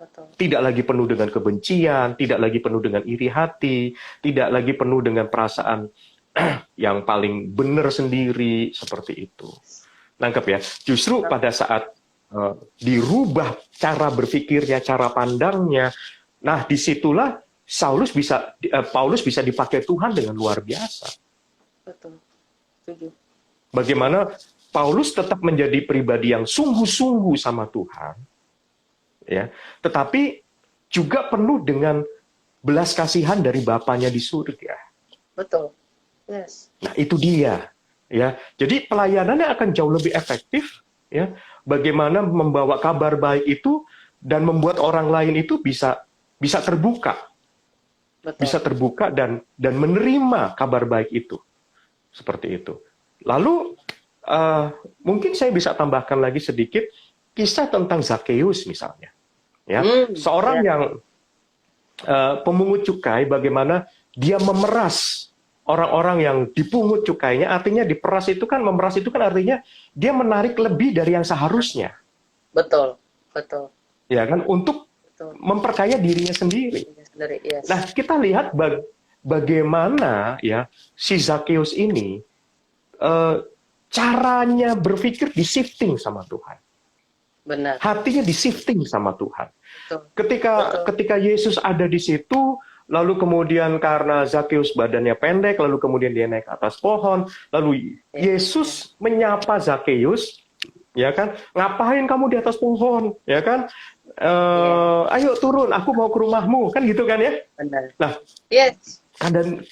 Betul. Tidak lagi penuh dengan kebencian, tidak lagi penuh dengan iri hati, tidak lagi penuh dengan perasaan yang paling benar sendiri, seperti itu. Nangkep ya? Justru pada saat dirubah cara berpikirnya, cara pandangnya, nah disitulah Paulus bisa dipakai Tuhan dengan luar biasa. Betul. Setuju. Bagaimana Paulus tetap menjadi pribadi yang sungguh-sungguh sama Tuhan, ya, tetapi juga penuh dengan belas kasihan dari Bapanya di surga. Betul. Yes. Nah, itu dia, ya. Jadi pelayanannya akan jauh lebih efektif, ya. Bagaimana membawa kabar baik itu dan membuat orang lain itu bisa terbuka. Betul. Bisa terbuka dan menerima kabar baik itu. Seperti itu. Lalu mungkin saya bisa tambahkan lagi sedikit kisah tentang Zakeus misalnya. Ya, seorang yang pemungut cukai, bagaimana dia memeras orang-orang yang dipungut cukainya. Artinya diperas itu kan, memeras itu kan artinya dia menarik lebih dari yang seharusnya. Betul. Betul. Ya kan, untuk memperkaya dirinya sendiri. Yes. Nah, kita lihat bagaimana ya si Zakeus ini caranya berpikir di shifting sama Tuhan. Benar. Hatinya di shifting sama Tuhan. Betul. Ketika Yesus ada di situ, lalu kemudian karena Zakeus badannya pendek, lalu kemudian dia naik ke atas pohon, lalu Yesus menyapa Zakeus, ya kan? Ngapain kamu di atas pohon, ya kan? Ayo turun, aku mau ke rumahmu, kan gitu kan ya? Benar. Nah, yes.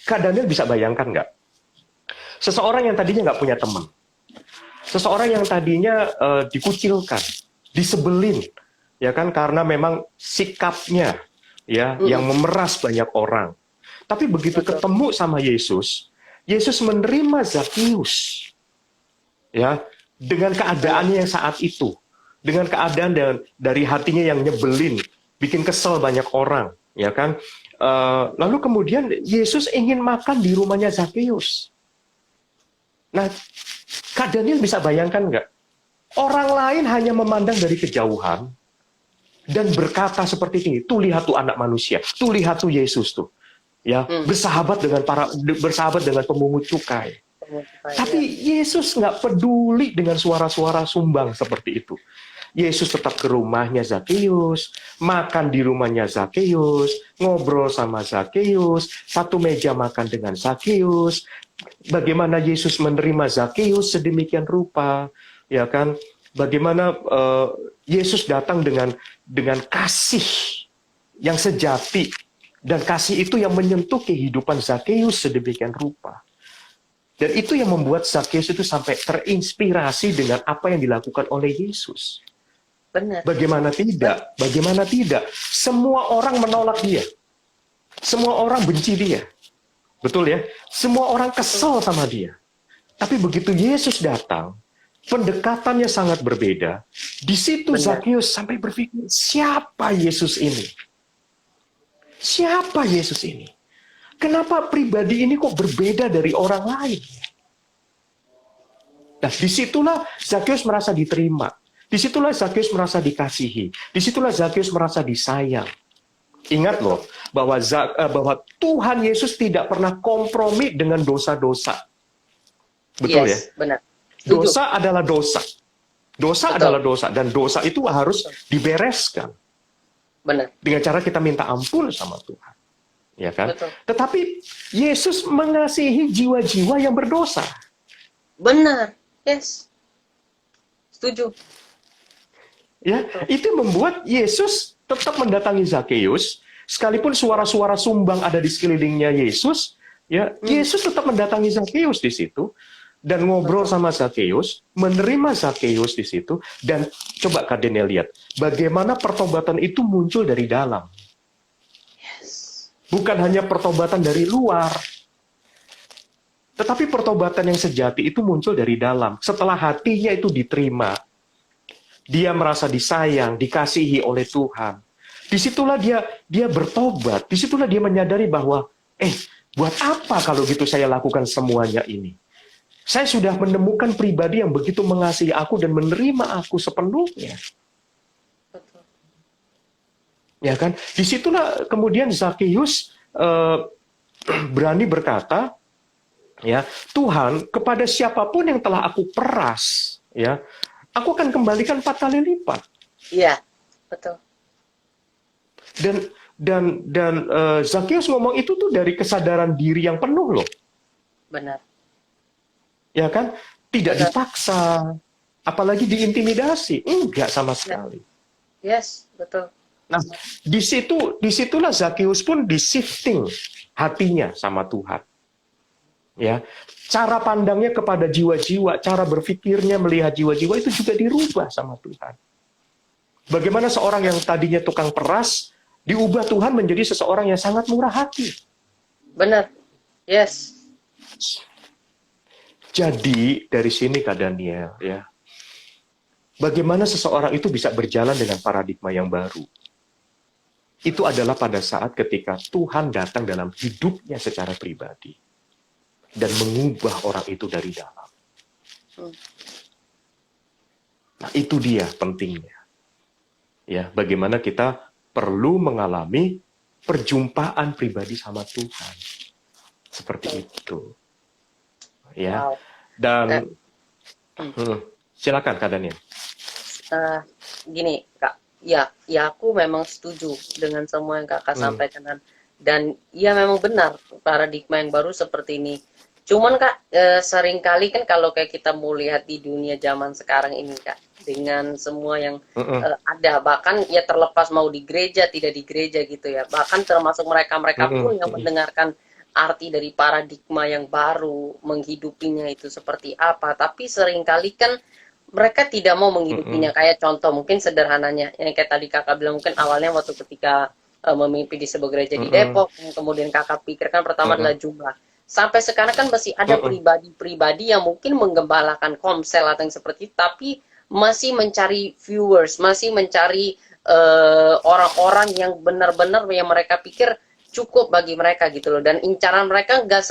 Kak Daniel bisa bayangkan nggak? Seseorang yang tadinya nggak punya teman, seseorang yang tadinya dikucilkan, disebelin, ya kan, karena memang sikapnya ya yang memeras banyak orang. Tapi begitu ketemu sama Yesus, Yesus menerima Zakeus, ya, dengan keadaannya yang saat itu, dengan keadaan dari hatinya yang nyebelin, bikin kesel banyak orang, ya kan. Lalu kemudian Yesus ingin makan di rumahnya Zakeus. Nah, Kak Daniel bisa bayangkan nggak? Orang lain hanya memandang dari kejauhan dan berkata seperti ini, tuh lihat tuh anak manusia, tuh lihat tuh Yesus tuh, ya bersahabat dengan pemungut cukai. Tapi Yesus nggak peduli dengan suara-suara sumbang seperti itu. Yesus tetap ke rumahnya Zakeus, makan di rumahnya Zakeus, ngobrol sama Zakeus, satu meja makan dengan Zakeus. Bagaimana Yesus menerima Zakeus sedemikian rupa, ya kan? Bagaimana Yesus datang dengan kasih yang sejati, dan kasih itu yang menyentuh kehidupan Zakeus sedemikian rupa. Dan itu yang membuat Zakeus itu sampai terinspirasi dengan apa yang dilakukan oleh Yesus. Benar. Bagaimana tidak? Bagaimana tidak? Semua orang menolak dia. Semua orang benci dia. Betul ya? Semua orang kesel sama dia. Tapi begitu Yesus datang, pendekatannya sangat berbeda. Di situ Zakeus sampai berpikir, siapa Yesus ini? Siapa Yesus ini? Kenapa pribadi ini kok berbeda dari orang lain? Nah, disitulah Zakeus merasa diterima. Disitulah Zakeus merasa dikasihi. Disitulah Zakeus merasa disayang. Ingat loh, bahwa Tuhan Yesus tidak pernah kompromi dengan dosa-dosa. Betul ya? Benar. Dosa adalah dosa. Dosa adalah dosa. Dan dosa itu harus dibereskan. Benar. Dengan cara kita minta ampun sama Tuhan. Ya kan? Betul. Tetapi Yesus mengasihi jiwa-jiwa yang berdosa. Benar. Yes. setuju. Ya, itu membuat Yesus tetap mendatangi Zakeus, sekalipun suara-suara sumbang ada di sekelilingnya Yesus, ya, Yesus tetap mendatangi Zakeus di situ dan ngobrol Betul. sama Zakeus, menerima Zakeus di situ, dan coba Kak Daniel lihat bagaimana pertobatan itu muncul dari dalam. Yes. Bukan hanya pertobatan dari luar, tetapi pertobatan yang sejati itu muncul dari dalam. Setelah hatinya itu diterima, dia merasa disayang, dikasihi oleh Tuhan. Disitulah dia bertobat. Disitulah dia menyadari bahwa, buat apa kalau gitu saya lakukan semuanya ini? Saya sudah menemukan pribadi yang begitu mengasihi aku dan menerima aku sepenuhnya. Betul. Ya kan? Disitulah kemudian Zakeus berani berkata, ya, Tuhan, kepada siapapun yang telah aku peras, ya, aku akan kembalikan 4 kali lipat. Iya, betul. Dan Zakeus ngomong itu tuh dari kesadaran diri yang penuh loh. Benar. Ya kan? Tidak Benar. dipaksa, apalagi diintimidasi. Enggak sama sekali. Yes, betul. Nah, disitulah Zakeus pun di-shifting hatinya sama Tuhan. Ya, cara pandangnya kepada jiwa-jiwa, cara berpikirnya melihat jiwa-jiwa itu juga dirubah sama Tuhan. Bagaimana seorang yang tadinya tukang peras diubah Tuhan menjadi seseorang yang sangat murah hati. Benar. Yes. Jadi dari sini Kak Daniel, ya, bagaimana seseorang itu bisa berjalan dengan paradigma yang baru? Itu adalah pada saat ketika Tuhan datang dalam hidupnya secara pribadi dan mengubah orang itu dari dalam. Nah, itu dia pentingnya. Ya, bagaimana kita perlu mengalami perjumpaan pribadi sama Tuhan. Seperti itu. Ya. Wow. Dan silakan Kak Daniel. Gini, Kak. Ya aku memang setuju dengan semua yang Kakak sampaikan, dan ya memang benar paradigma yang baru seperti ini. Cuman Kak, seringkali kan kalau kayak kita mau lihat di dunia zaman sekarang ini Kak, dengan semua yang ada, bahkan ya terlepas mau di gereja tidak di gereja gitu ya, bahkan termasuk mereka pun yang mendengarkan arti dari paradigma yang baru, menghidupinya itu seperti apa, tapi seringkali kan mereka tidak mau menghidupinya. Kayak contoh mungkin sederhananya, yang kayak tadi Kakak bilang, mungkin awalnya waktu ketika memimpin di sebuah gereja di Depok, kemudian Kakak pikirkan pertama adalah jumlah. Sampai sekarang kan masih ada pribadi-pribadi yang mungkin menggembalakan komsel atau yang seperti itu, tapi masih mencari viewers, masih mencari orang-orang yang benar-benar yang mereka pikir cukup bagi mereka gitu loh. Dan incaran mereka gak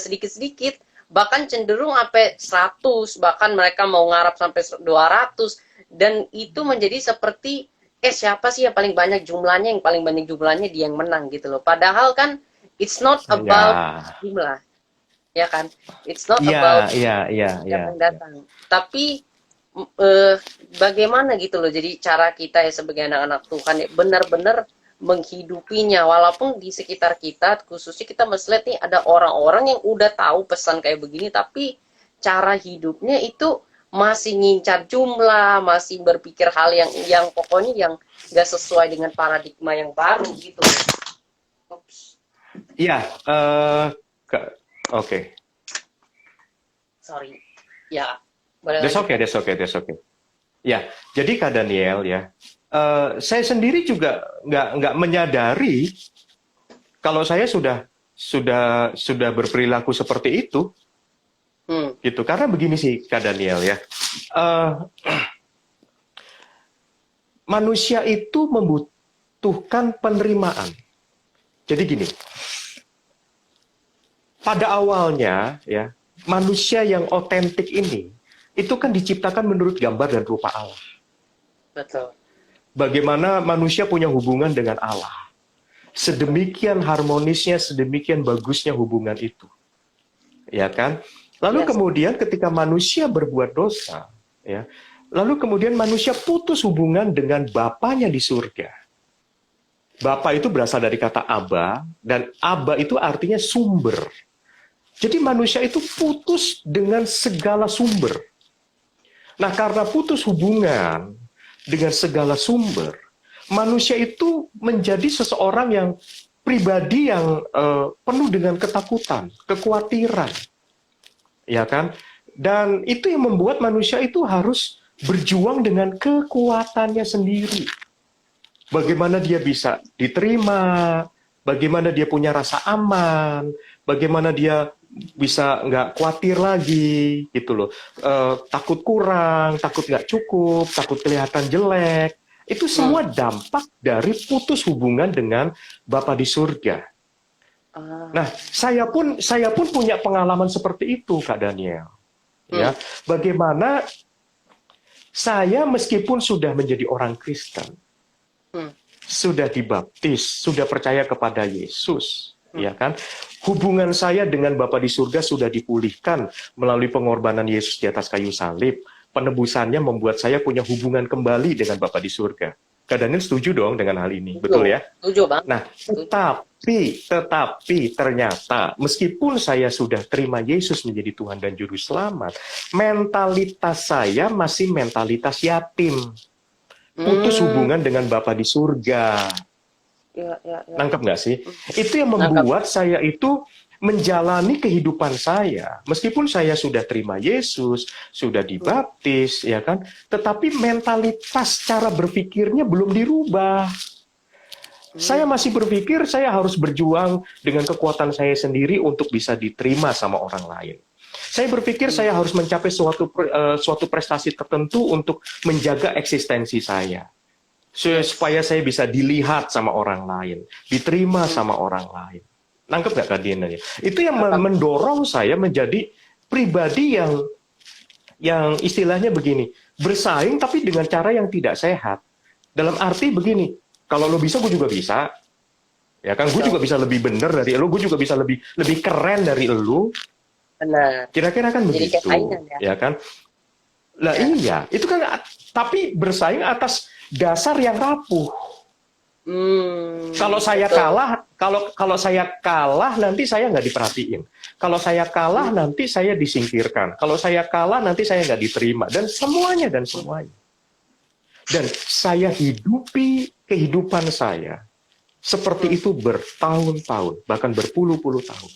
sedikit-sedikit, bahkan cenderung sampai 100, bahkan mereka mau ngarap sampai 200, dan itu menjadi seperti siapa sih yang paling banyak jumlahnya, yang paling banyak jumlahnya dia yang menang gitu loh. Padahal kan it's not about jumlah, ya kan? It's not about yang datang. Tapi bagaimana gitu loh, jadi cara kita ya sebagai anak-anak Tuhan ya benar-benar menghidupinya, walaupun di sekitar kita, khususnya kita mesti lihat nih ada orang-orang yang udah tahu pesan kayak begini, tapi cara hidupnya itu masih ngincar jumlah, masih berpikir hal yang pokoknya yang gak sesuai dengan paradigma yang baru gitu. Iya, oke. Sorry, ya. That's okay. Ya, jadi Kak Daniel ya. Saya sendiri juga nggak menyadari kalau saya sudah berperilaku seperti itu, gitu. Karena begini sih Kak Daniel ya, manusia itu membutuhkan penerimaan. Jadi gini, pada awalnya ya manusia yang otentik ini itu kan diciptakan menurut gambar dan rupa Allah. Betul. Bagaimana manusia punya hubungan dengan Allah. Sedemikian harmonisnya, sedemikian bagusnya hubungan itu. Ya kan? Lalu kemudian ketika manusia berbuat dosa, ya, lalu kemudian manusia putus hubungan dengan Bapanya di surga. Bapa itu berasal dari kata Aba, dan Aba itu artinya sumber. Jadi manusia itu putus dengan segala sumber. Nah, karena putus hubungan dengan segala sumber, manusia itu menjadi seseorang yang pribadi yang penuh dengan ketakutan, kekhawatiran, ya kan? Dan itu yang membuat manusia itu harus berjuang dengan kekuatannya sendiri. Bagaimana dia bisa diterima, bagaimana dia punya rasa aman, bagaimana dia bisa nggak khawatir lagi, gitu loh. Takut kurang, takut nggak cukup, takut kelihatan jelek. Itu semua dampak dari putus hubungan dengan Bapa di surga. Nah, saya pun punya pengalaman seperti itu, Kak Daniel. Ya, bagaimana saya meskipun sudah menjadi orang Kristen, sudah dibaptis, sudah percaya kepada Yesus, ya kan? Hubungan saya dengan Bapa di surga sudah dipulihkan melalui pengorbanan Yesus di atas kayu salib. Penebusannya membuat saya punya hubungan kembali dengan Bapa di surga. Kak Daniel setuju dong dengan hal ini, betul ya? Setuju, Bang. Nah, tetapi ternyata meskipun saya sudah terima Yesus menjadi Tuhan dan Juru Selamat, mentalitas saya masih mentalitas yatim. Putus hubungan dengan Bapa di surga. Ya. Nangkep nggak sih? Itu yang membuat saya itu menjalani kehidupan saya, meskipun saya sudah terima Yesus, sudah dibaptis, ya kan? Tetapi mentalitas cara berpikirnya belum dirubah. Saya masih berpikir saya harus berjuang dengan kekuatan saya sendiri untuk bisa diterima sama orang lain. Saya berpikir saya harus mencapai suatu prestasi tertentu untuk menjaga eksistensi saya. Supaya saya bisa dilihat sama orang lain, diterima sama orang lain. Nangkep nggak Kadian? Itu yang mendorong saya menjadi pribadi yang istilahnya begini, bersaing tapi dengan cara yang tidak sehat. Dalam arti begini, kalau lo bisa, gue juga bisa. Ya kan, gue juga bisa lebih bener dari lo, gue juga bisa lebih keren dari lo. Benar. Kira-kira kan Jadi begitu, ya kan? Lah iya, itu kan tapi bersaing atas dasar yang rapuh. Kalau saya kalah, kalau saya kalah nanti saya nggak diperhatiin. Kalau saya kalah nanti saya disingkirkan. Kalau saya kalah nanti saya nggak diterima dan semuanya. Dan saya hidupi kehidupan saya seperti itu bertahun-tahun, bahkan berpuluh-puluh tahun.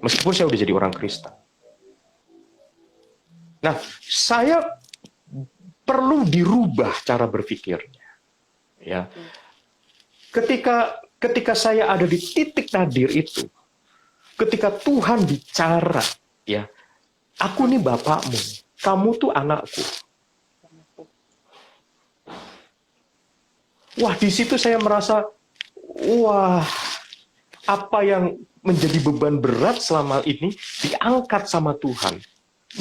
Meskipun saya udah jadi orang Kristen. Nah, saya perlu dirubah cara berpikirnya. Ya. Ketika saya ada di titik nadir itu, ketika Tuhan bicara, ya, aku nih bapakmu, kamu tuh anakku. Wah, di situ saya merasa, wah, apa yang menjadi beban berat selama ini diangkat sama Tuhan,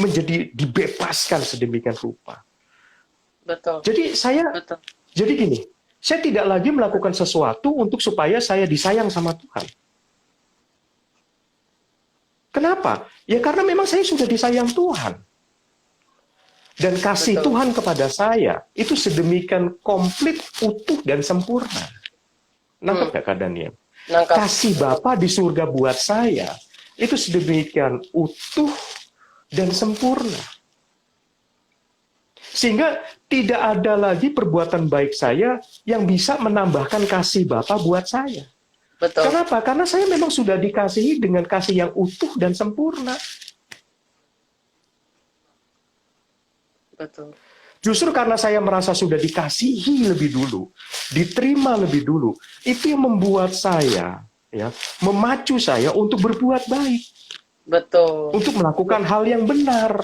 menjadi dibebaskan sedemikian rupa. Betul. Jadi gini, saya tidak lagi melakukan sesuatu untuk supaya saya disayang sama Tuhan. Kenapa? Ya karena memang saya sudah disayang Tuhan. Dan kasih Tuhan kepada saya itu sedemikian komplit, utuh, dan sempurna. Nangkep nggak Kak Daniel? Kasih Bapa di surga buat saya itu sedemikian utuh dan sempurna. Sehingga tidak ada lagi perbuatan baik saya yang bisa menambahkan kasih Bapa buat saya. Betul. Kenapa? Karena saya memang sudah dikasihi dengan kasih yang utuh dan sempurna. Betul. Justru karena saya merasa sudah dikasihi lebih dulu, diterima lebih dulu, itu yang membuat saya, ya, memacu saya untuk berbuat baik. Betul. Untuk melakukan hal yang benar.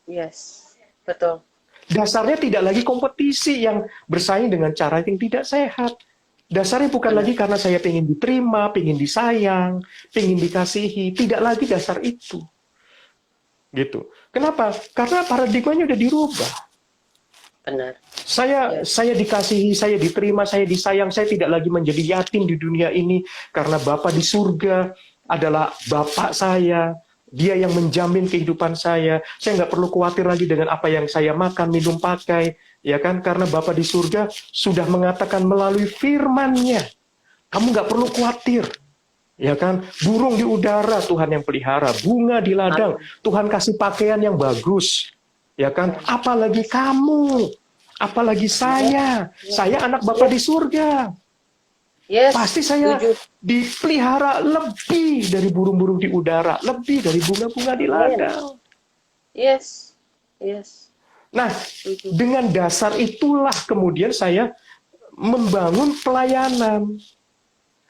Yes, betul. Dasarnya tidak lagi kompetisi yang bersaing dengan cara yang tidak sehat. Dasarnya bukan lagi karena saya pengen diterima, pengen disayang, pengen dikasihi. Tidak lagi dasar itu. Gitu. Kenapa? Karena paradigmanya udah dirubah. Benar. Saya dikasihi, saya diterima, saya disayang, saya tidak lagi menjadi yatim di dunia ini karena Bapa di surga adalah Bapak saya. Dia yang menjamin kehidupan saya. Saya nggak perlu khawatir lagi dengan apa yang saya makan, minum, pakai, ya kan? Karena Bapa di surga sudah mengatakan melalui firman-Nya, kamu nggak perlu khawatir. Ya kan, burung di udara Tuhan yang pelihara, bunga di ladang Tuhan kasih pakaian yang bagus, Ya kan? Apalagi kamu, apalagi saya. Saya anak Bapa di surga. Yes. Pasti saya Setuju. dipelihara lebih dari burung-burung di udara, lebih dari bunga-bunga di ladang. Yes. Yes. Nah, Setuju. dengan dasar itulah kemudian saya membangun pelayanan.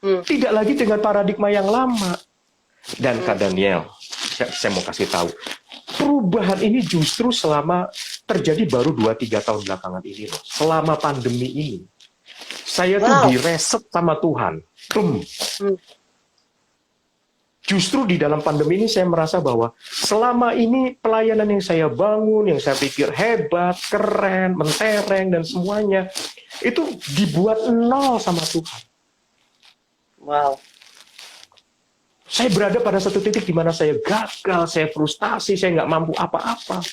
Tidak lagi dengan paradigma yang lama. Dan Kak Daniel, saya mau kasih tahu, perubahan ini justru selama terjadi baru 2-3 tahun belakangan ini loh. Selama pandemi ini. Saya tuh direset sama Tuhan. Justru di dalam pandemi ini saya merasa bahwa selama ini pelayanan yang saya bangun, yang saya pikir hebat, keren, mentereng, dan semuanya, itu dibuat nol sama Tuhan. Wow. Saya berada pada satu titik di mana saya gagal, saya frustasi, saya nggak mampu apa-apa.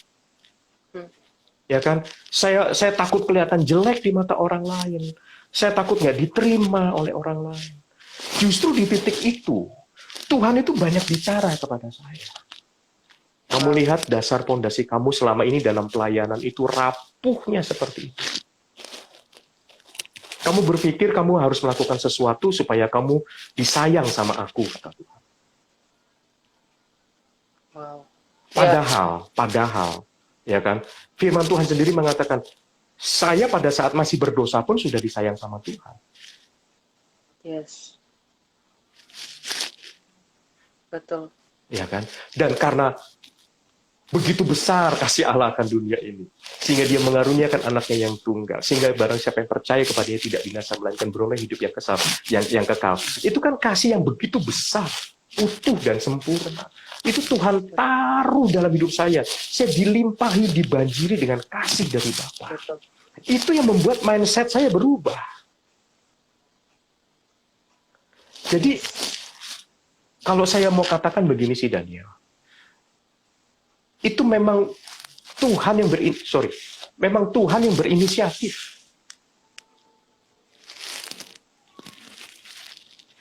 Ya kan? Saya takut kelihatan jelek di mata orang lain. Saya takut nggak diterima oleh orang lain. Justru di titik itu, Tuhan itu banyak bicara kepada saya. Kamu lihat dasar pondasi kamu selama ini dalam pelayanan itu rapuhnya seperti itu. Kamu berpikir kamu harus melakukan sesuatu supaya kamu disayang sama aku, kata Tuhan. Wow. Padahal, ya kan, firman Tuhan sendiri mengatakan, saya pada saat masih berdosa pun sudah disayang sama Tuhan. Yes. Betul. Ya kan? Dan karena begitu besar kasih Allah akan dunia ini, sehingga dia mengaruniakan anaknya yang tunggal, sehingga barang siapa yang percaya kepadanya tidak binasa melainkan beroleh hidup yang kekal. Itu kan kasih yang begitu besar, utuh dan sempurna. Itu Tuhan taruh dalam hidup saya. Saya dilimpahi, dibanjiri dengan kasih dari Bapa. Itu yang membuat mindset saya berubah. Jadi, kalau saya mau katakan begini sih Daniel, itu memang Tuhan yang berinisiatif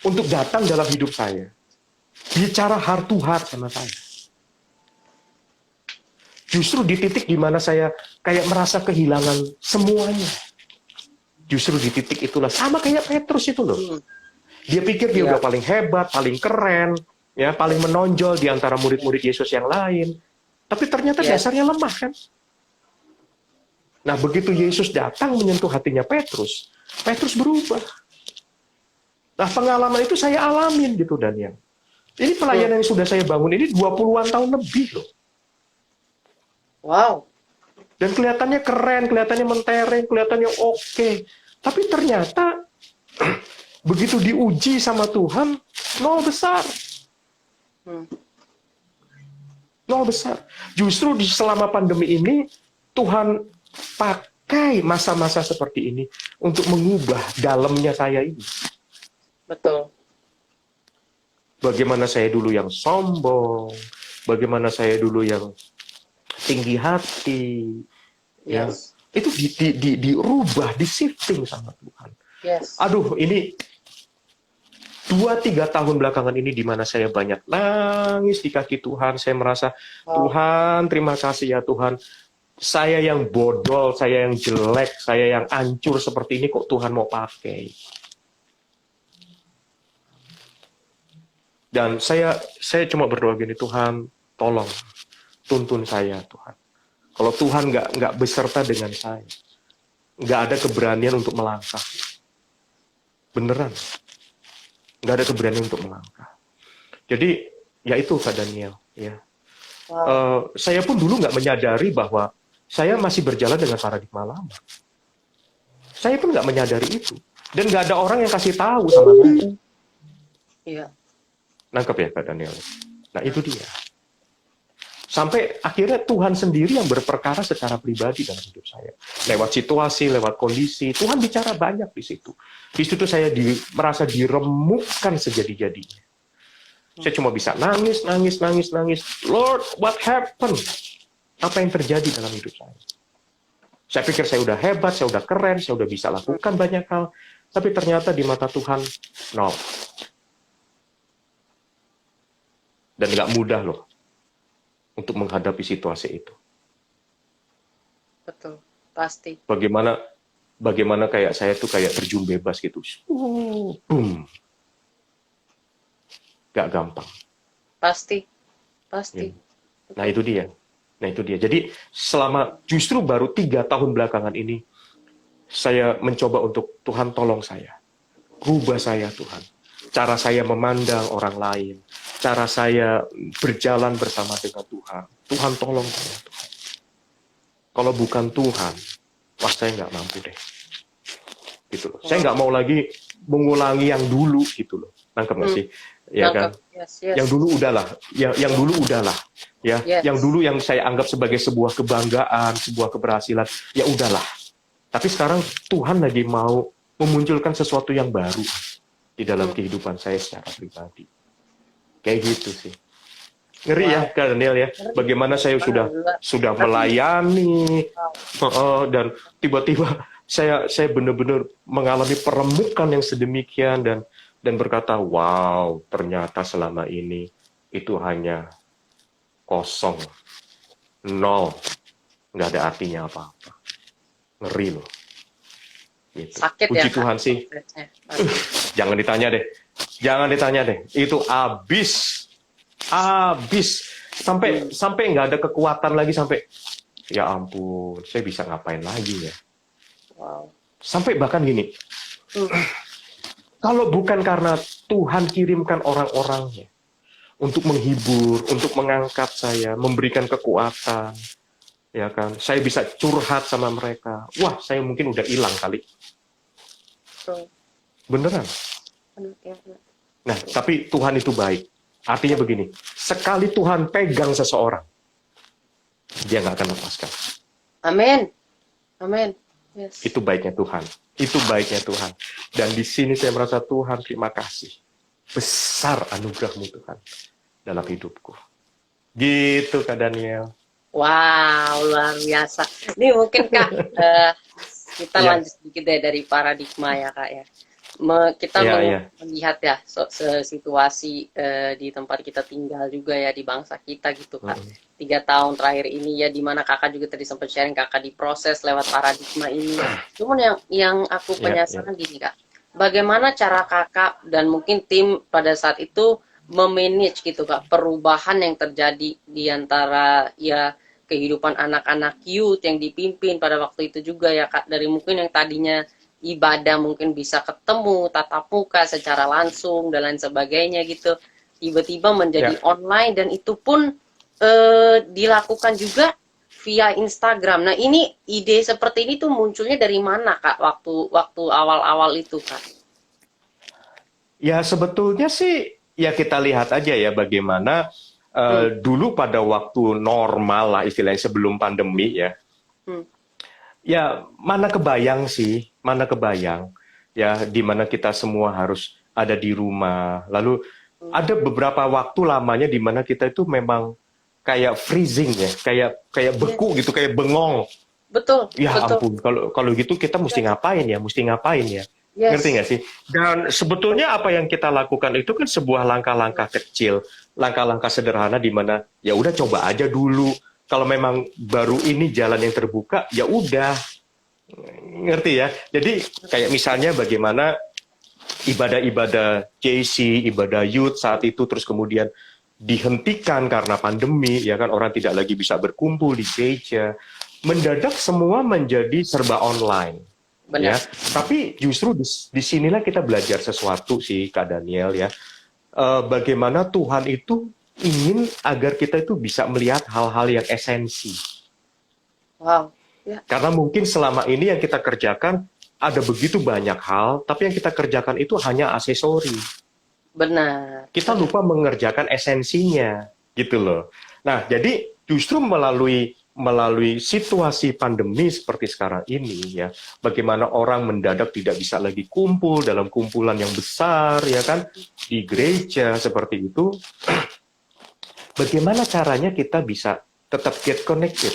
untuk datang dalam hidup saya. Bicara heart to heart sama saya. Justru di titik di mana saya kayak merasa kehilangan semuanya. Justru di titik itulah, sama kayak Petrus itu loh. Dia pikir dia udah paling hebat, paling keren, ya, paling menonjol di antara murid-murid Yesus yang lain. Tapi ternyata dasarnya lemah kan. Nah, begitu Yesus datang menyentuh hatinya Petrus berubah. Nah, pengalaman itu saya alamin gitu, Daniel. Ini pelayanan yang sudah saya bangun ini 20-an tahun lebih loh. Wow. Dan kelihatannya keren, kelihatannya mentereng, kelihatannya oke. Tapi ternyata begitu diuji sama Tuhan, nol besar. Nol besar. Justru selama pandemi ini, Tuhan pakai masa-masa seperti ini untuk mengubah dalamnya saya ini. Betul. Bagaimana saya dulu yang sombong, bagaimana saya dulu yang tinggi hati, Yes. Ya, itu dirubah, di-shifting sama Tuhan. Yes. Aduh, ini 2-3 tahun belakangan ini di mana saya banyak nangis di kaki Tuhan. Saya merasa, Tuhan, terima kasih ya Tuhan. Saya yang bodol, saya yang jelek, saya yang hancur seperti ini kok Tuhan mau pakai. Dan saya cuma berdoa gini, Tuhan, tolong tuntun saya, Tuhan. Kalau Tuhan nggak beserta dengan saya, nggak ada keberanian untuk melangkah. Beneran, nggak ada keberanian untuk melangkah. Jadi, ya itu Kak Daniel. Ya. Saya pun dulu nggak menyadari bahwa saya masih berjalan dengan paradigma lama. Saya pun nggak menyadari itu. Dan nggak ada orang yang kasih tahu sama saya. Iya. Nangkep ya Kak Daniel? Nah itu dia. Sampai akhirnya Tuhan sendiri yang berperkara secara pribadi dalam hidup saya. Lewat situasi, lewat kondisi. Tuhan bicara banyak di situ. Di situ saya merasa diremukkan sejadi-jadinya. Saya cuma bisa nangis. Lord, what happened? Apa yang terjadi dalam hidup saya? Saya pikir saya udah hebat, saya udah keren, saya udah bisa lakukan banyak hal. Tapi ternyata di mata Tuhan, no. Dan nggak mudah loh untuk menghadapi situasi itu. betul. Pasti. Bagaimana bagaimana kayak saya tuh kayak terjun bebas gitu. Boom, gak gampang. Pasti. Ya. Pasti. Nah Betul. itu dia. Nah itu dia. Jadi selama justru baru 3 tahun belakangan ini saya mencoba untuk Tuhan tolong saya, rubah saya Tuhan. Cara saya memandang orang lain, cara saya berjalan bersama dengan Tuhan. Tuhan tolong saya Tuhan. Kalau bukan Tuhan, wah saya nggak mampu deh. Gitu loh. Saya nggak Wow. mau lagi mengulangi yang dulu gitu loh. Nangkep nggak Hmm. sih? Ya kan? Nangkep. Yes, yes. Yang dulu udahlah, yang dulu udahlah, ya. Yang Yes. dulu yang saya anggap sebagai sebuah kebanggaan, sebuah keberhasilan, ya udahlah. Tapi sekarang Tuhan lagi mau memunculkan sesuatu yang baru di dalam Hmm. kehidupan saya secara pribadi. Kayak gitu sih. Ngeri ya, Wow. Kak Daniel ya. Ngeri. Bagaimana saya Alhamdulillah. sudah Tapi, melayani, wow. dan tiba-tiba saya benar-benar mengalami peremukan yang sedemikian dan berkata, wow, ternyata selama ini itu hanya kosong, nol, nggak ada artinya apa-apa. Ngeri loh. Gitu. Sakit ya, Puji Kak, Tuhan sih. prosesnya. Pasti. Jangan ditanya deh. Jangan ditanya deh. Itu habis. Habis. Sampai nggak ada kekuatan lagi sampai ya ampun, saya bisa ngapain lagi ya. Wow. Sampai bahkan gini, Hmm. kalau bukan karena Tuhan kirimkan orang-orangnya untuk menghibur, untuk mengangkat saya, memberikan kekuatan, ya kan, saya bisa curhat sama mereka. Wah, saya mungkin udah hilang kali. Betul. Beneran. Benar, ya, benar. Nah, tapi Tuhan itu baik. Artinya begini, sekali Tuhan pegang seseorang, dia nggak akan lepaskan. Amin. Amin. Yes. Itu baiknya Tuhan. Itu baiknya Tuhan. Dan di sini saya merasa Tuhan, terima kasih. Besar anugerahmu Tuhan dalam hidupku. Gitu Kak Daniel. Wow, luar biasa. Ini mungkin Kak, kita Iya. lanjut sedikit deh dari paradigma ya Kak ya. Kita Iya. melihat ya situasi di tempat kita tinggal juga ya, di bangsa kita gitu Kak. 3 tahun terakhir ini ya, dimana Kakak juga tadi sempat sharing Kakak diproses lewat paradigma ini. Cuman yang aku penasaran gini Kak, bagaimana cara Kakak dan mungkin tim pada saat itu memanage gitu Kak, perubahan yang terjadi di antara ya kehidupan anak-anak youth yang dipimpin pada waktu itu juga ya Kak, dari mungkin yang tadinya ibadah mungkin bisa ketemu tatap muka secara langsung dan lain sebagainya gitu, tiba-tiba menjadi online, dan itu pun dilakukan juga via Instagram. Nah, ini ide seperti ini tuh munculnya dari mana Kak, waktu awal-awal itu Kak? Ya sebetulnya sih ya kita lihat aja ya bagaimana dulu pada waktu normal lah istilahnya sebelum pandemi ya. Ya mana kebayang sih, mana kebayang ya di mana kita semua harus ada di rumah. Lalu ada beberapa waktu lamanya di mana kita itu memang kayak freezing ya, kayak beku gitu, kayak bengong. Betul. Ya betul. ampun, kalau gitu kita mesti ngapain ya? Yes. Ngerti nggak sih? Dan sebetulnya apa yang kita lakukan itu kan sebuah langkah-langkah kecil, langkah-langkah sederhana di mana ya udah coba aja dulu. Kalau memang baru ini jalan yang terbuka, ya udah. Ngerti ya? Jadi kayak misalnya bagaimana ibadah-ibadah JC, ibadah youth saat itu terus kemudian dihentikan karena pandemi, ya kan, orang tidak lagi bisa berkumpul di gereja. Mendadak semua menjadi serba online. Benar. Ya, tapi justru disinilah kita belajar sesuatu sih Kak Daniel ya. Bagaimana Tuhan itu ingin agar kita itu bisa melihat hal-hal yang esensi. Wow. Ya. Karena mungkin selama ini yang kita kerjakan ada begitu banyak hal, tapi yang kita kerjakan itu hanya aksesori. Benar. Kita lupa mengerjakan esensinya, gitu loh. Nah, jadi justru melalui situasi pandemi seperti sekarang ini ya, bagaimana orang mendadak tidak bisa lagi kumpul dalam kumpulan yang besar ya kan di gereja seperti itu. Bagaimana caranya kita bisa tetap get connected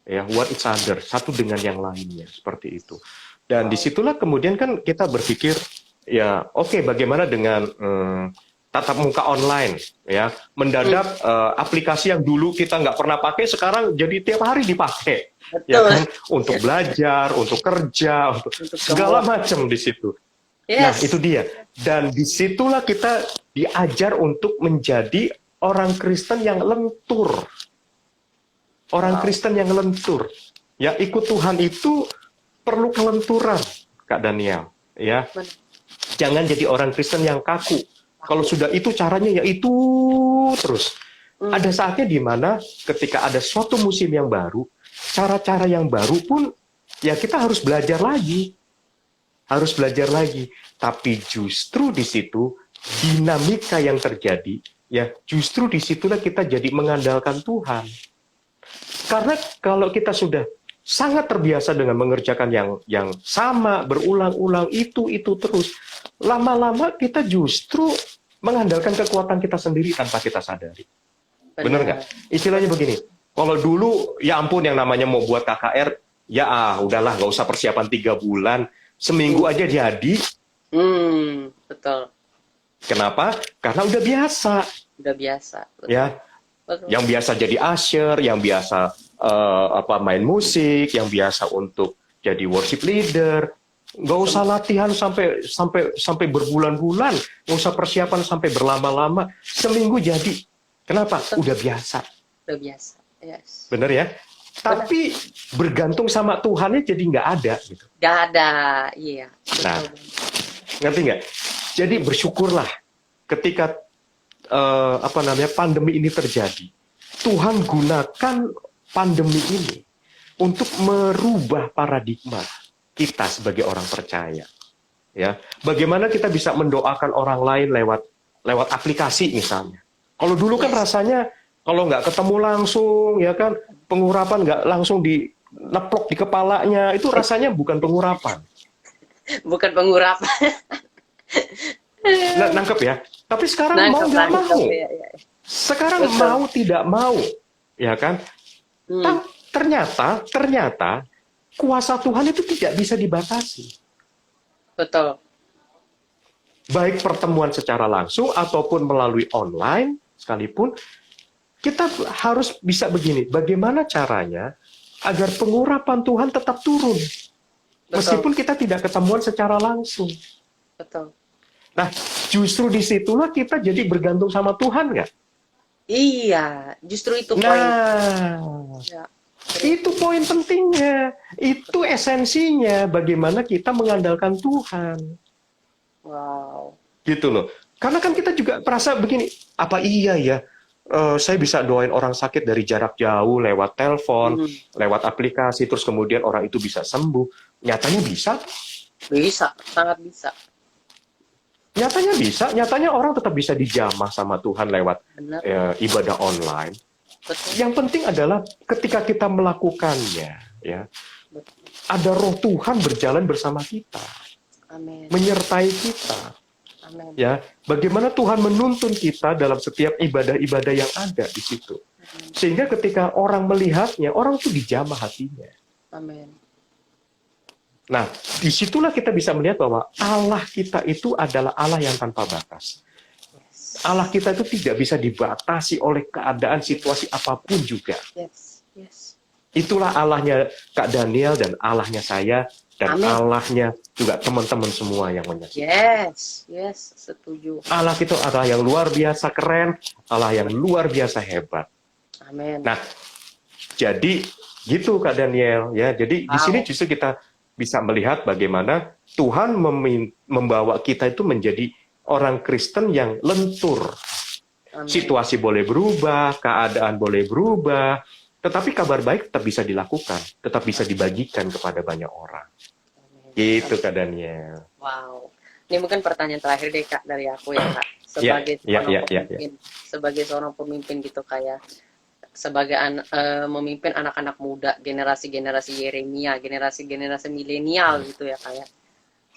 ya, one each other, satu dengan yang lainnya seperti itu. Dan disitulah kemudian kan kita berpikir ya oke, bagaimana dengan tatap muka online ya, mendadak aplikasi yang dulu kita nggak pernah pakai sekarang jadi tiap hari dipakai ya Betul. kan? Untuk belajar, untuk kerja, untuk Untuk segala semua. macam di situ. Nah, Yes. itu dia. Dan disitulah kita diajar untuk menjadi orang Kristen yang lentur. Orang Wow. Kristen yang lentur. Ya, ikut Tuhan itu perlu kelenturan, Kak Daniel. Ya, Benar. jangan jadi orang Kristen yang kaku. Kalau sudah itu caranya ya itu terus. Ada saatnya di mana ketika ada suatu musim yang baru, cara-cara yang baru pun ya kita harus belajar lagi. Harus belajar lagi. Tapi justru di situ dinamika yang terjadi, ya justru disitulah kita jadi mengandalkan Tuhan. Karena kalau kita sudah sangat terbiasa dengan mengerjakan yang sama, berulang-ulang itu terus, lama-lama kita justru mengandalkan kekuatan kita sendiri tanpa kita sadari. Bener nggak? Istilahnya begini, kalau dulu ya ampun yang namanya mau buat KKR, ya udahlah nggak usah persiapan 3 bulan, seminggu aja jadi. Betul. Kenapa? Karena udah biasa. Udah biasa. Betul. Ya, Betul. yang biasa jadi usher, yang biasa main musik, yang biasa untuk jadi worship leader. Nggak usah latihan sampai berbulan-bulan, nggak usah persiapan sampai berlama-lama, seminggu jadi. Kenapa? Udah biasa. Udah biasa. Yes. Bener ya? Tapi bergantung sama Tuhannya jadi nggak ada. Gitu. Nggak ada. Iya. Nah, Betul. ngerti nggak? Jadi bersyukurlah ketika pandemi ini terjadi. Tuhan gunakan pandemi ini untuk merubah paradigma kita sebagai orang percaya. Ya, bagaimana kita bisa mendoakan orang lain lewat aplikasi misalnya. Kalau dulu kan rasanya kalau nggak ketemu langsung, ya kan pengurapan nggak langsung dineplok di kepalanya, itu rasanya bukan pengurapan. Bukan pengurapan. Nangkep ya. Tapi sekarang mau nggak mau. Ya. Sekarang Betul. mau tidak mau, ya kan? Ternyata kuasa Tuhan itu tidak bisa dibatasi. Betul. Baik pertemuan secara langsung ataupun melalui online sekalipun, kita harus bisa begini. Bagaimana caranya agar pengurapan Tuhan tetap turun? Betul. Meskipun kita tidak ketemuan secara langsung. Betul. Nah, justru disitulah kita jadi bergantung sama Tuhan, nggak? Iya, justru itu poin. Nah, itu poin pentingnya. Itu esensinya bagaimana kita mengandalkan Tuhan. Wow. Gitu loh. Karena kan kita juga merasa begini, apa iya ya, saya bisa doain orang sakit dari jarak jauh, lewat telepon, lewat aplikasi, terus kemudian orang itu bisa sembuh. Nyatanya bisa? Bisa, sangat bisa. Nyatanya bisa, nyatanya orang tetap bisa dijamah sama Tuhan lewat ibadah online. Betul. Yang penting adalah ketika kita melakukannya, ya, ada roh Tuhan berjalan bersama kita, Amin. menyertai kita. Amin. Ya, bagaimana Tuhan menuntun kita dalam setiap ibadah-ibadah yang ada di situ, sehingga ketika orang melihatnya, orang tuh dijamah hatinya. Amin. Nah, disitulah kita bisa melihat bahwa Allah kita itu adalah Allah yang tanpa batas. Allah kita itu tidak bisa dibatasi oleh keadaan situasi apapun juga. Yes. Yes. Itulah Allahnya Kak Daniel dan Allahnya saya dan Amin. Allahnya juga teman-teman semua yang menyaksikan. Yes. Yes, setuju. Allah itu adalah yang luar biasa keren, Allah yang luar biasa hebat. Amin. Nah, jadi gitu Kak Daniel ya. Jadi di sini justru kita bisa melihat bagaimana Tuhan membawa kita itu menjadi orang Kristen yang lentur. Amin. Situasi boleh berubah, keadaan boleh berubah, tetapi kabar baik tetap bisa dilakukan, tetap bisa dibagikan kepada banyak orang. Amin. Gitu Kak Daniel. Wow. Ini mungkin pertanyaan terakhir deh Kak dari aku ya Kak. Sebagai seorang pemimpin gitu kayak sebagai memimpin anak-anak muda, generasi-generasi Yeremia, generasi-generasi milenial gitu ya kayak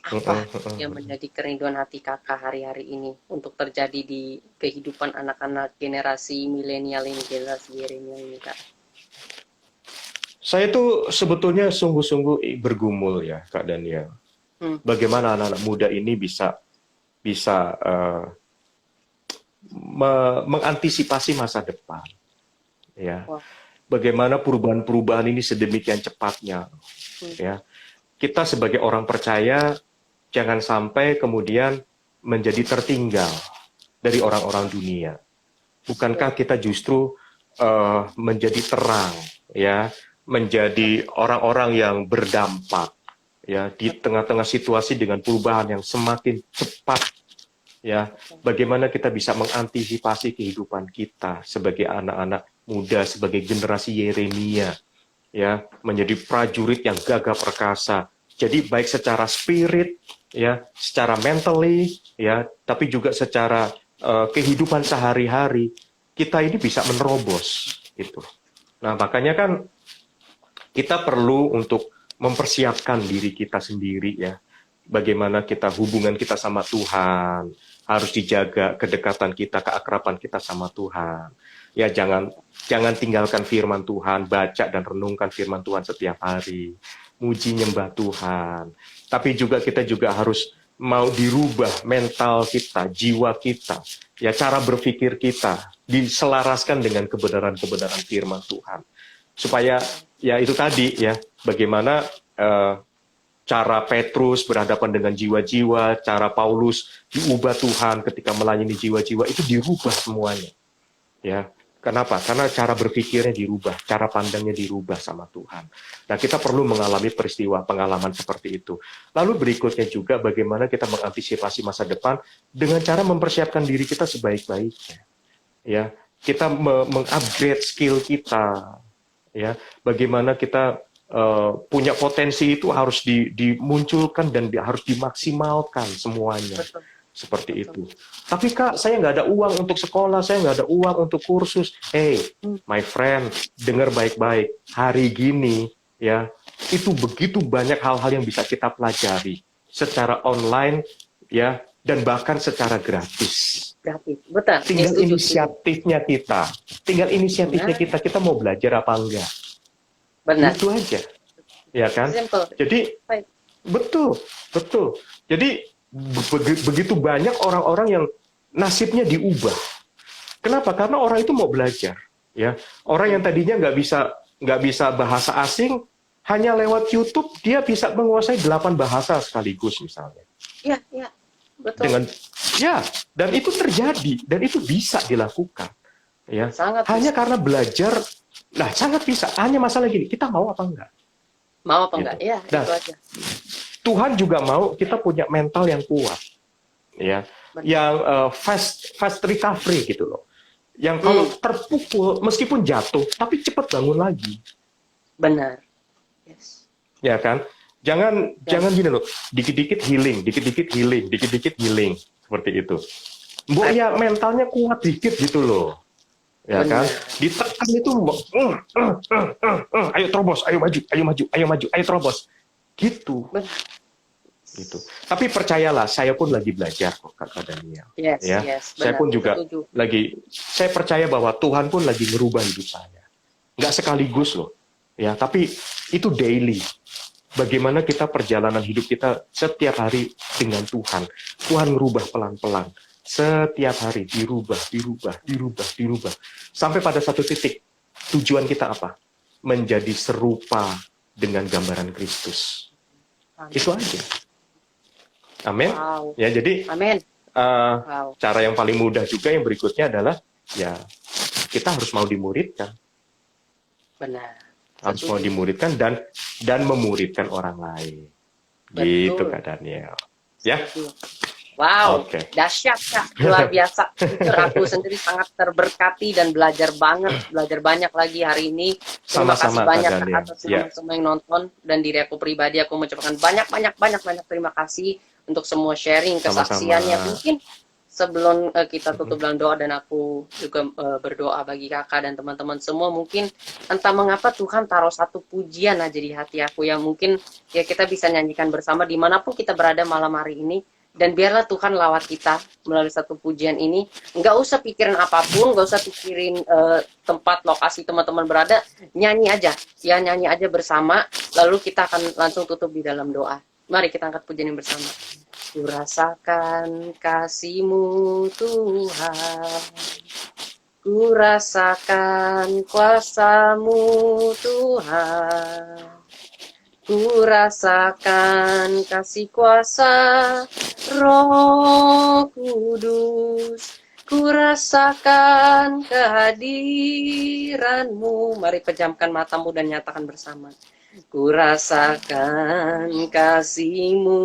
apa yang menjadi kerinduan hati kakak hari-hari ini untuk terjadi di kehidupan anak-anak generasi milenial ini, generasi Yeremia ini Kak? Saya tuh sebetulnya sungguh-sungguh bergumul ya Kak Daniel. Bagaimana anak-anak muda ini bisa mengantisipasi masa depan. Ya, bagaimana perubahan-perubahan ini sedemikian cepatnya. Ya, kita sebagai orang percaya jangan sampai kemudian menjadi tertinggal dari orang-orang dunia. Bukankah kita justru menjadi terang, ya, menjadi orang-orang yang berdampak, ya, di tengah-tengah situasi dengan perubahan yang semakin cepat, ya. Bagaimana kita bisa mengantisipasi kehidupan kita sebagai anak-anak muda, sebagai generasi Yeremia, ya, menjadi prajurit yang gagah perkasa. Jadi baik secara spirit, ya, secara mentally, ya, tapi juga secara kehidupan sehari-hari, kita ini bisa menerobos gitu. Nah, makanya kan kita perlu untuk mempersiapkan diri kita sendiri, ya. Bagaimana kita hubungan kita sama Tuhan, harus dijaga kedekatan kita, keakraban kita sama Tuhan. Ya, jangan tinggalkan firman Tuhan, baca dan renungkan firman Tuhan setiap hari. Muji nyembah Tuhan. Tapi juga kita juga harus mau dirubah mental kita, jiwa kita, ya, cara berpikir kita diselaraskan dengan kebenaran-kebenaran firman Tuhan. Supaya ya itu tadi, ya, bagaimana cara Petrus berhadapan dengan jiwa-jiwa, cara Paulus diubah Tuhan ketika melayani jiwa-jiwa, itu dirubah semuanya. Ya, kenapa? Karena cara berpikirnya dirubah, cara pandangnya dirubah sama Tuhan. Nah, kita perlu mengalami peristiwa pengalaman seperti itu. Lalu berikutnya juga bagaimana kita mengantisipasi masa depan dengan cara mempersiapkan diri kita sebaik-baiknya. Ya, kita mengupgrade skill kita. Ya, bagaimana kita punya potensi itu harus dimunculkan dan harus dimaksimalkan semuanya. Betul. Seperti itu. Tapi Kak, saya nggak ada uang untuk sekolah, saya nggak ada uang untuk kursus. Hey, my friend, dengar baik-baik. Hari gini, ya, itu begitu banyak hal-hal yang bisa kita pelajari secara online, ya, dan bahkan secara gratis. Gratis. Betul. Tinggal Setuju. inisiatifnya kita. Kita mau belajar apa enggak. Benar. Itu aja. Ya kan? Simple. Jadi, Baik. betul. Jadi, begitu banyak orang-orang yang nasibnya diubah. Kenapa? Karena orang itu mau belajar, ya. Orang yang tadinya nggak bisa bahasa asing, hanya lewat YouTube dia bisa menguasai 8 bahasa sekaligus misalnya. Iya, betul. Dan itu terjadi dan itu bisa dilakukan, ya. Sangat hanya bisa. Karena belajar, nah sangat bisa. Hanya masalah gini, kita mau apa enggak? Mau apa Gitu. enggak? Iya, Nah, itu aja. Tuhan juga mau kita punya mental yang kuat, ya, Benar. yang fast recovery gitu loh, yang kalau terpukul meskipun jatuh tapi cepat bangun lagi, Benar. Yes. ya kan? Jangan gini loh, dikit-dikit healing, seperti itu. Mbok ya mentalnya kuat dikit gitu loh, ya kan? Ditekan itu, ayo terobos, ayo maju, ayo terobos. Gitu. Benar. Gitu. Tapi percayalah, saya pun lagi belajar kok, Kak Daniel. Yes, Ya, yes. saya Benar. pun juga Setuju. saya percaya bahwa Tuhan pun lagi merubah hidup saya. Nggak sekaligus loh, ya. Tapi itu daily. Bagaimana kita perjalanan hidup kita setiap hari dengan Tuhan. Tuhan merubah pelan-pelan. Setiap hari dirubah. Sampai pada satu titik, tujuan kita apa? Menjadi serupa dengan gambaran Kristus. Amin. Itu aja. Amin. Wow. Ya, jadi Amin. Wow. cara yang paling mudah juga yang berikutnya adalah, ya, kita harus mau dimuridkan. Benar. Harus Setuju. mau dimuridkan dan memuridkan orang lain. Betul. Gitu, Kak Daniel. Ya. Setuju. Wow, Oke. dahsyat Kak, luar biasa. Jujur aku sendiri sangat terberkati dan belajar banyak lagi hari ini. Terima Sama-sama, kasih banyak Kak Kak, Daniel. atas Ya. semua yang nonton, dan diri aku pribadi aku mengucapkan banyak terima kasih untuk semua sharing Sama-sama. kesaksiannya. Mungkin sebelum kita tutup dalam doa, dan aku juga berdoa bagi kakak dan teman-teman semua, mungkin entah mengapa Tuhan taruh satu pujian aja di hati aku yang mungkin ya kita bisa nyanyikan bersama dimanapun kita berada malam hari ini. Dan biarlah Tuhan lawat kita melalui satu pujian ini. Nggak usah pikirin apapun, nggak usah pikirin tempat, lokasi teman-teman berada. Nyanyi aja, ya, nyanyi aja bersama. Lalu kita akan langsung tutup di dalam doa. Mari kita angkat pujian yang bersama. Ku rasakan kasih-Mu Tuhan, Ku rasakan kuasa-Mu Tuhan. Ku rasakan kasih kuasa Roh Kudus. Ku rasakan kehadiran-Mu. Mari pejamkan matamu dan nyatakan bersama. Ku rasakan kasih-Mu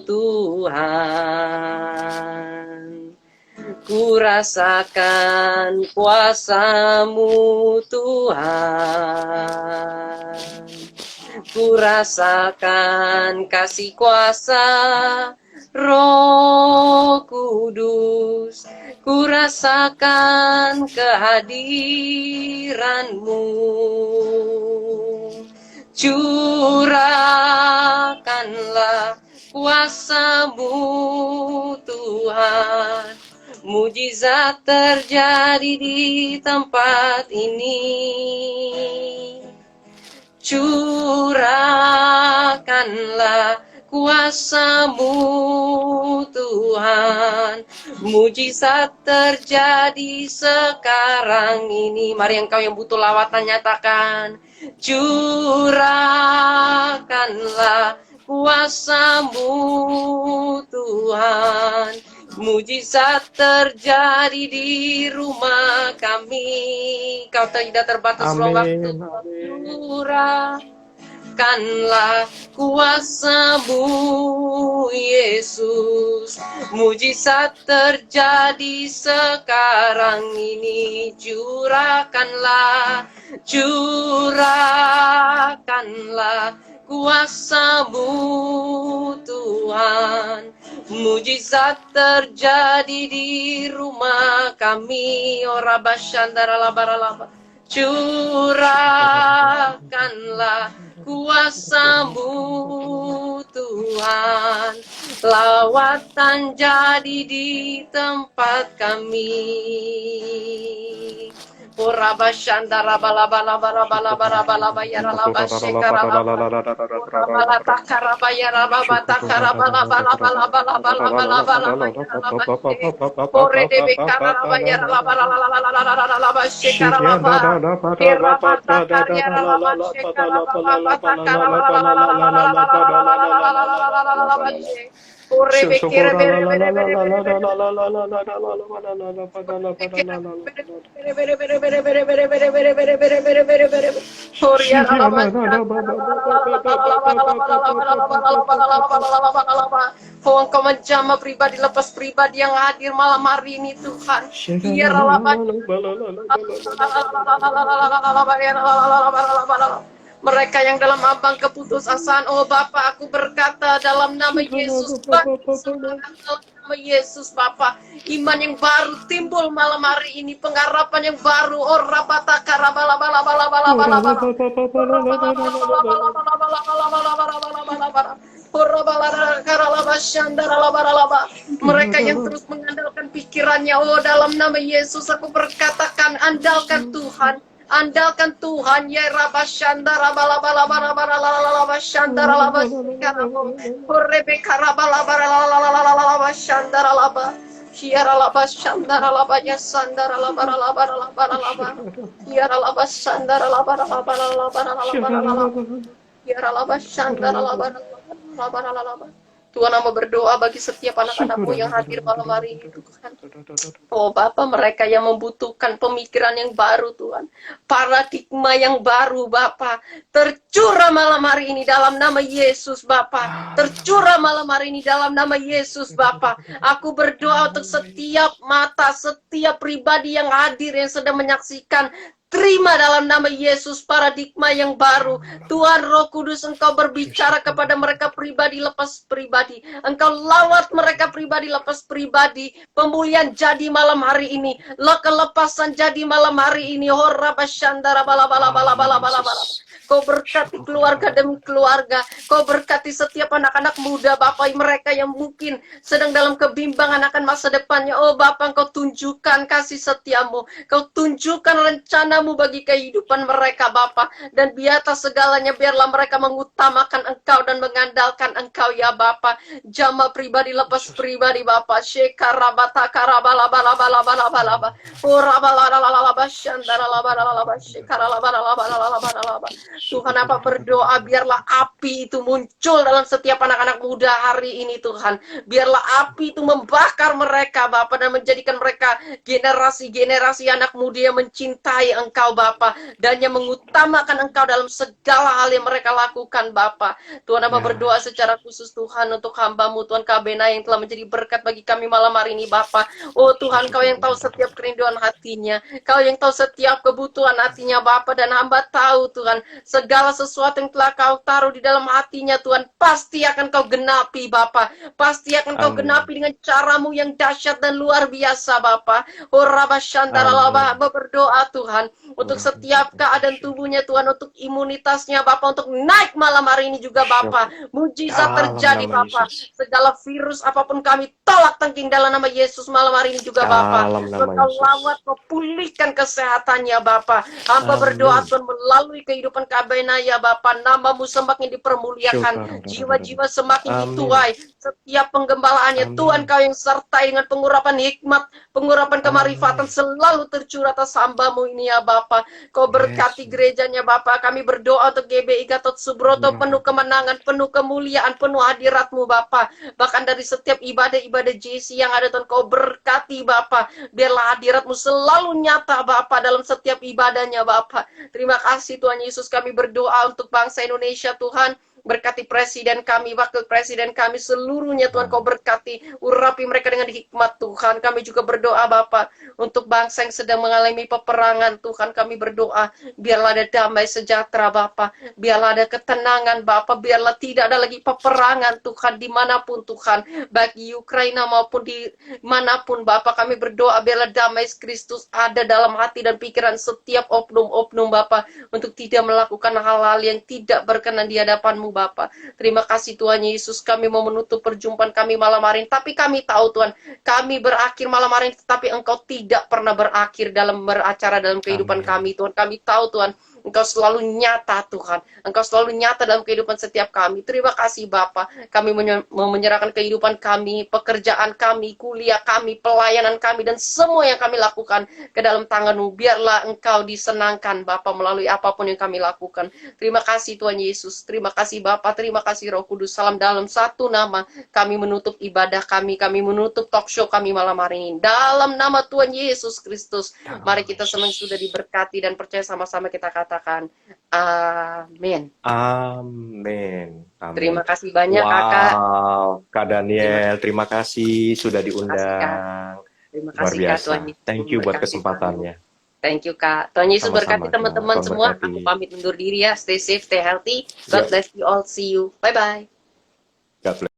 Tuhan. Ku rasakan kuasa-Mu Tuhan. Ku rasakan kasih kuasa Roh Kudus. Ku rasakan kehadiran-Mu. Curahkanlah kuasa-Mu Tuhan. Mujizat terjadi di tempat ini. Curahkanlah kuasa-Mu Tuhan. Mujizat terjadi sekarang ini. Mari engkau yang butuh lawatan nyatakan. Curahkanlah kuasa-Mu Tuhan. Mujizat terjadi di rumah kami. Kau tidak terbatas waktu. Curahkanlah kuasa-Mu Yesus. Mujizat terjadi sekarang ini. Curahkanlah kuasa-Mu Tuhan. Mujizat terjadi di rumah kami. Ora basyandara labaralaba. Curahkanlah kuasa-Mu Tuhan. Lawatan jadi di tempat kami. Ora basyandara balaba ya ralaba sekara bala takara ya ralaba takara bala ore de bekara ya ralaba sekara laba iraba takara ya ralaba sekara bala ore bekere Engkau menjamah pribadi lepas pribadi yang hadir malam hari ini Tuhan. Mereka yang dalam ambang keputusasaan, oh Bapa, aku berkata dalam nama Yesus, dalam nama Yesus Bapa, iman yang baru timbul malam hari ini, pengharapan yang baru, oh Rabataka mereka yang terus mengandalkan pikirannya, oh dalam nama Yesus aku berkatakan, andalkan Tuhan. Andalkan Tuhan ya rabashandara balabalabalabalabalabashandara labashandara Rebeka rabalabalabalabashandara laba Kiara labashandara labanya sandara labaralabaralabaralaba Kiara labashandara labaralabaralabaralabaralaba Kiara labashandara labaralabaralabaralaba. Tuhan, mau berdoa bagi setiap anak-anak-Mu yang hadir malam hari ini, Tuhan. Oh Bapa, mereka yang membutuhkan pemikiran yang baru, Tuhan. Paradigma yang baru, Bapa. Tercurah malam hari ini dalam nama Yesus, Bapa. Tercurah malam hari ini dalam nama Yesus, Bapa. Aku berdoa untuk setiap mata, setiap pribadi yang hadir, yang sedang menyaksikan. Terima dalam nama Yesus paradigma yang baru. Tuhan Roh Kudus, Engkau berbicara kepada mereka pribadi lepas pribadi. Engkau lawat mereka pribadi lepas pribadi. Pemulihan jadi malam hari ini. Kelepasan jadi malam hari ini. Kau berkati keluarga demi keluarga. Kau berkati setiap anak-anak muda, Bapak, mereka yang mungkin sedang dalam kebimbangan akan masa depannya. Oh Bapak, Kau tunjukkan kasih setiamu. Kau tunjukkan rencanamu bagi kehidupan mereka, Bapak. Dan biarlah segalanya, biarlah mereka mengutamakan Engkau dan mengandalkan Engkau, ya Bapak. Jama pribadi lepas pribadi, Bapak. Shekarabata karabalabalabalabalabalaba. Orabalalalalaba shandaralabalaba shekaralabalabalabalaba. Tuhan, apa berdoa biarlah api itu muncul dalam setiap anak-anak muda hari ini, Tuhan. Biarlah api itu membakar mereka, Bapa, dan menjadikan mereka generasi-generasi anak muda yang mencintai Engkau, Bapa, dan yang mengutamakan Engkau dalam segala hal yang mereka lakukan, Bapa. Tuhan, apa berdoa secara khusus, Tuhan, untuk hamba-Mu, Tuhan Kabena, yang telah menjadi berkat bagi kami malam hari ini, Bapa. Oh Tuhan, Kau yang tahu setiap kerinduan hatinya, Kau yang tahu setiap kebutuhan hatinya, Bapa, dan hamba tahu, Tuhan, segala sesuatu yang telah Kau taruh di dalam hatinya, Tuhan, pasti akan Kau genapi, Bapa. Pasti akan Kau genapi dengan cara-Mu yang dahsyat dan luar biasa, Bapa. Oh Rabashandaralaba, berdoa, Tuhan, untuk setiap keadaan tubuhnya, Tuhan, untuk imunitasnya, Bapa, untuk naik malam hari ini juga, Bapa. Mujizat terjadi, Bapa. Segala virus apapun kami tolak tengking dalam nama Yesus malam hari ini juga, Bapa. Kau lawat, Kau pulihkan kesehatannya, Bapa. Hamba berdoa, Tuhan, melalui kehidupan Kabena, ya Bapa, nama-Mu semakin dipermuliakan, jiwa-jiwa semakin dituai, setiap penggembalaannya, Tuhan, Kau yang sertai dengan pengurapan hikmat, pengurapan kemarifatan selalu tercurah atas hamba-Mu ini, ya Bapa. Kau berkati gerejanya, Bapa. Kami berdoa untuk GBI Gatot Subroto, penuh kemenangan, penuh kemuliaan, penuh hadirat-Mu, Bapa. Bahkan dari setiap ibadah-ibadah JC yang ada, Tuhan, Kau berkati, Bapa. Biarlah hadirat-Mu selalu nyata, Bapa, dalam setiap ibadahnya, Bapa. Terima kasih, Tuhan Yesus. Kami berdoa untuk bangsa Indonesia, Tuhan. Berkati presiden kami, wakil presiden kami, seluruhnya, Tuhan, Kau berkati, urapi mereka dengan hikmat, Tuhan. Kami juga berdoa, Bapa, untuk bangsa yang sedang mengalami peperangan, Tuhan. Kami berdoa, biarlah ada damai sejahtera, Bapa. Biarlah ada ketenangan, Bapa. Biarlah tidak ada lagi peperangan, Tuhan, dimanapun, Tuhan. Bagi Ukraina maupun dimanapun, Bapa. Kami berdoa, biarlah damai Kristus ada dalam hati dan pikiran setiap oknum-oknum, Bapa, untuk tidak melakukan hal-hal yang tidak berkenan di hadapan-Mu, Bapa. Terima kasih, Tuhan Yesus. Kami mau menutup perjumpaan kami malam hari ini, tapi kami tahu, Tuhan, kami berakhir malam hari ini, tetapi Engkau tidak pernah berakhir dalam beracara dalam kehidupan kami, Tuhan. Kami tahu, Tuhan, Engkau selalu nyata, Tuhan. Engkau selalu nyata dalam kehidupan setiap kami. Terima kasih, Bapa. Kami mau menyerahkan kehidupan kami, pekerjaan kami, kuliah kami, pelayanan kami, dan semua yang kami lakukan ke dalam tangan-Mu. Biarlah Engkau disenangkan, Bapa, melalui apapun yang kami lakukan. Terima kasih, Tuhan Yesus. Terima kasih, Bapa. Terima kasih, Roh Kudus. Salam dalam satu nama. Kami menutup ibadah kami menutup talk show kami malam hari ini. Dalam nama Tuhan Yesus Kristus. Mari kita senang sudah diberkati dan percaya sama-sama kita katakan amin. Amin. Terima kasih banyak, Kakak. Kak Daniel, terima kasih sudah diundang. Terima Luar kasih, Kak. biasa. Tuhan Yesus Thank you buat memberkati kesempatannya. Thank you, Kak. Tuhan Yesus Sama-sama, berkati teman-teman Tuhan semua. berkati. Aku pamit undur diri ya. Stay safe, stay healthy. God bless you all. See you. Bye-bye. God bless.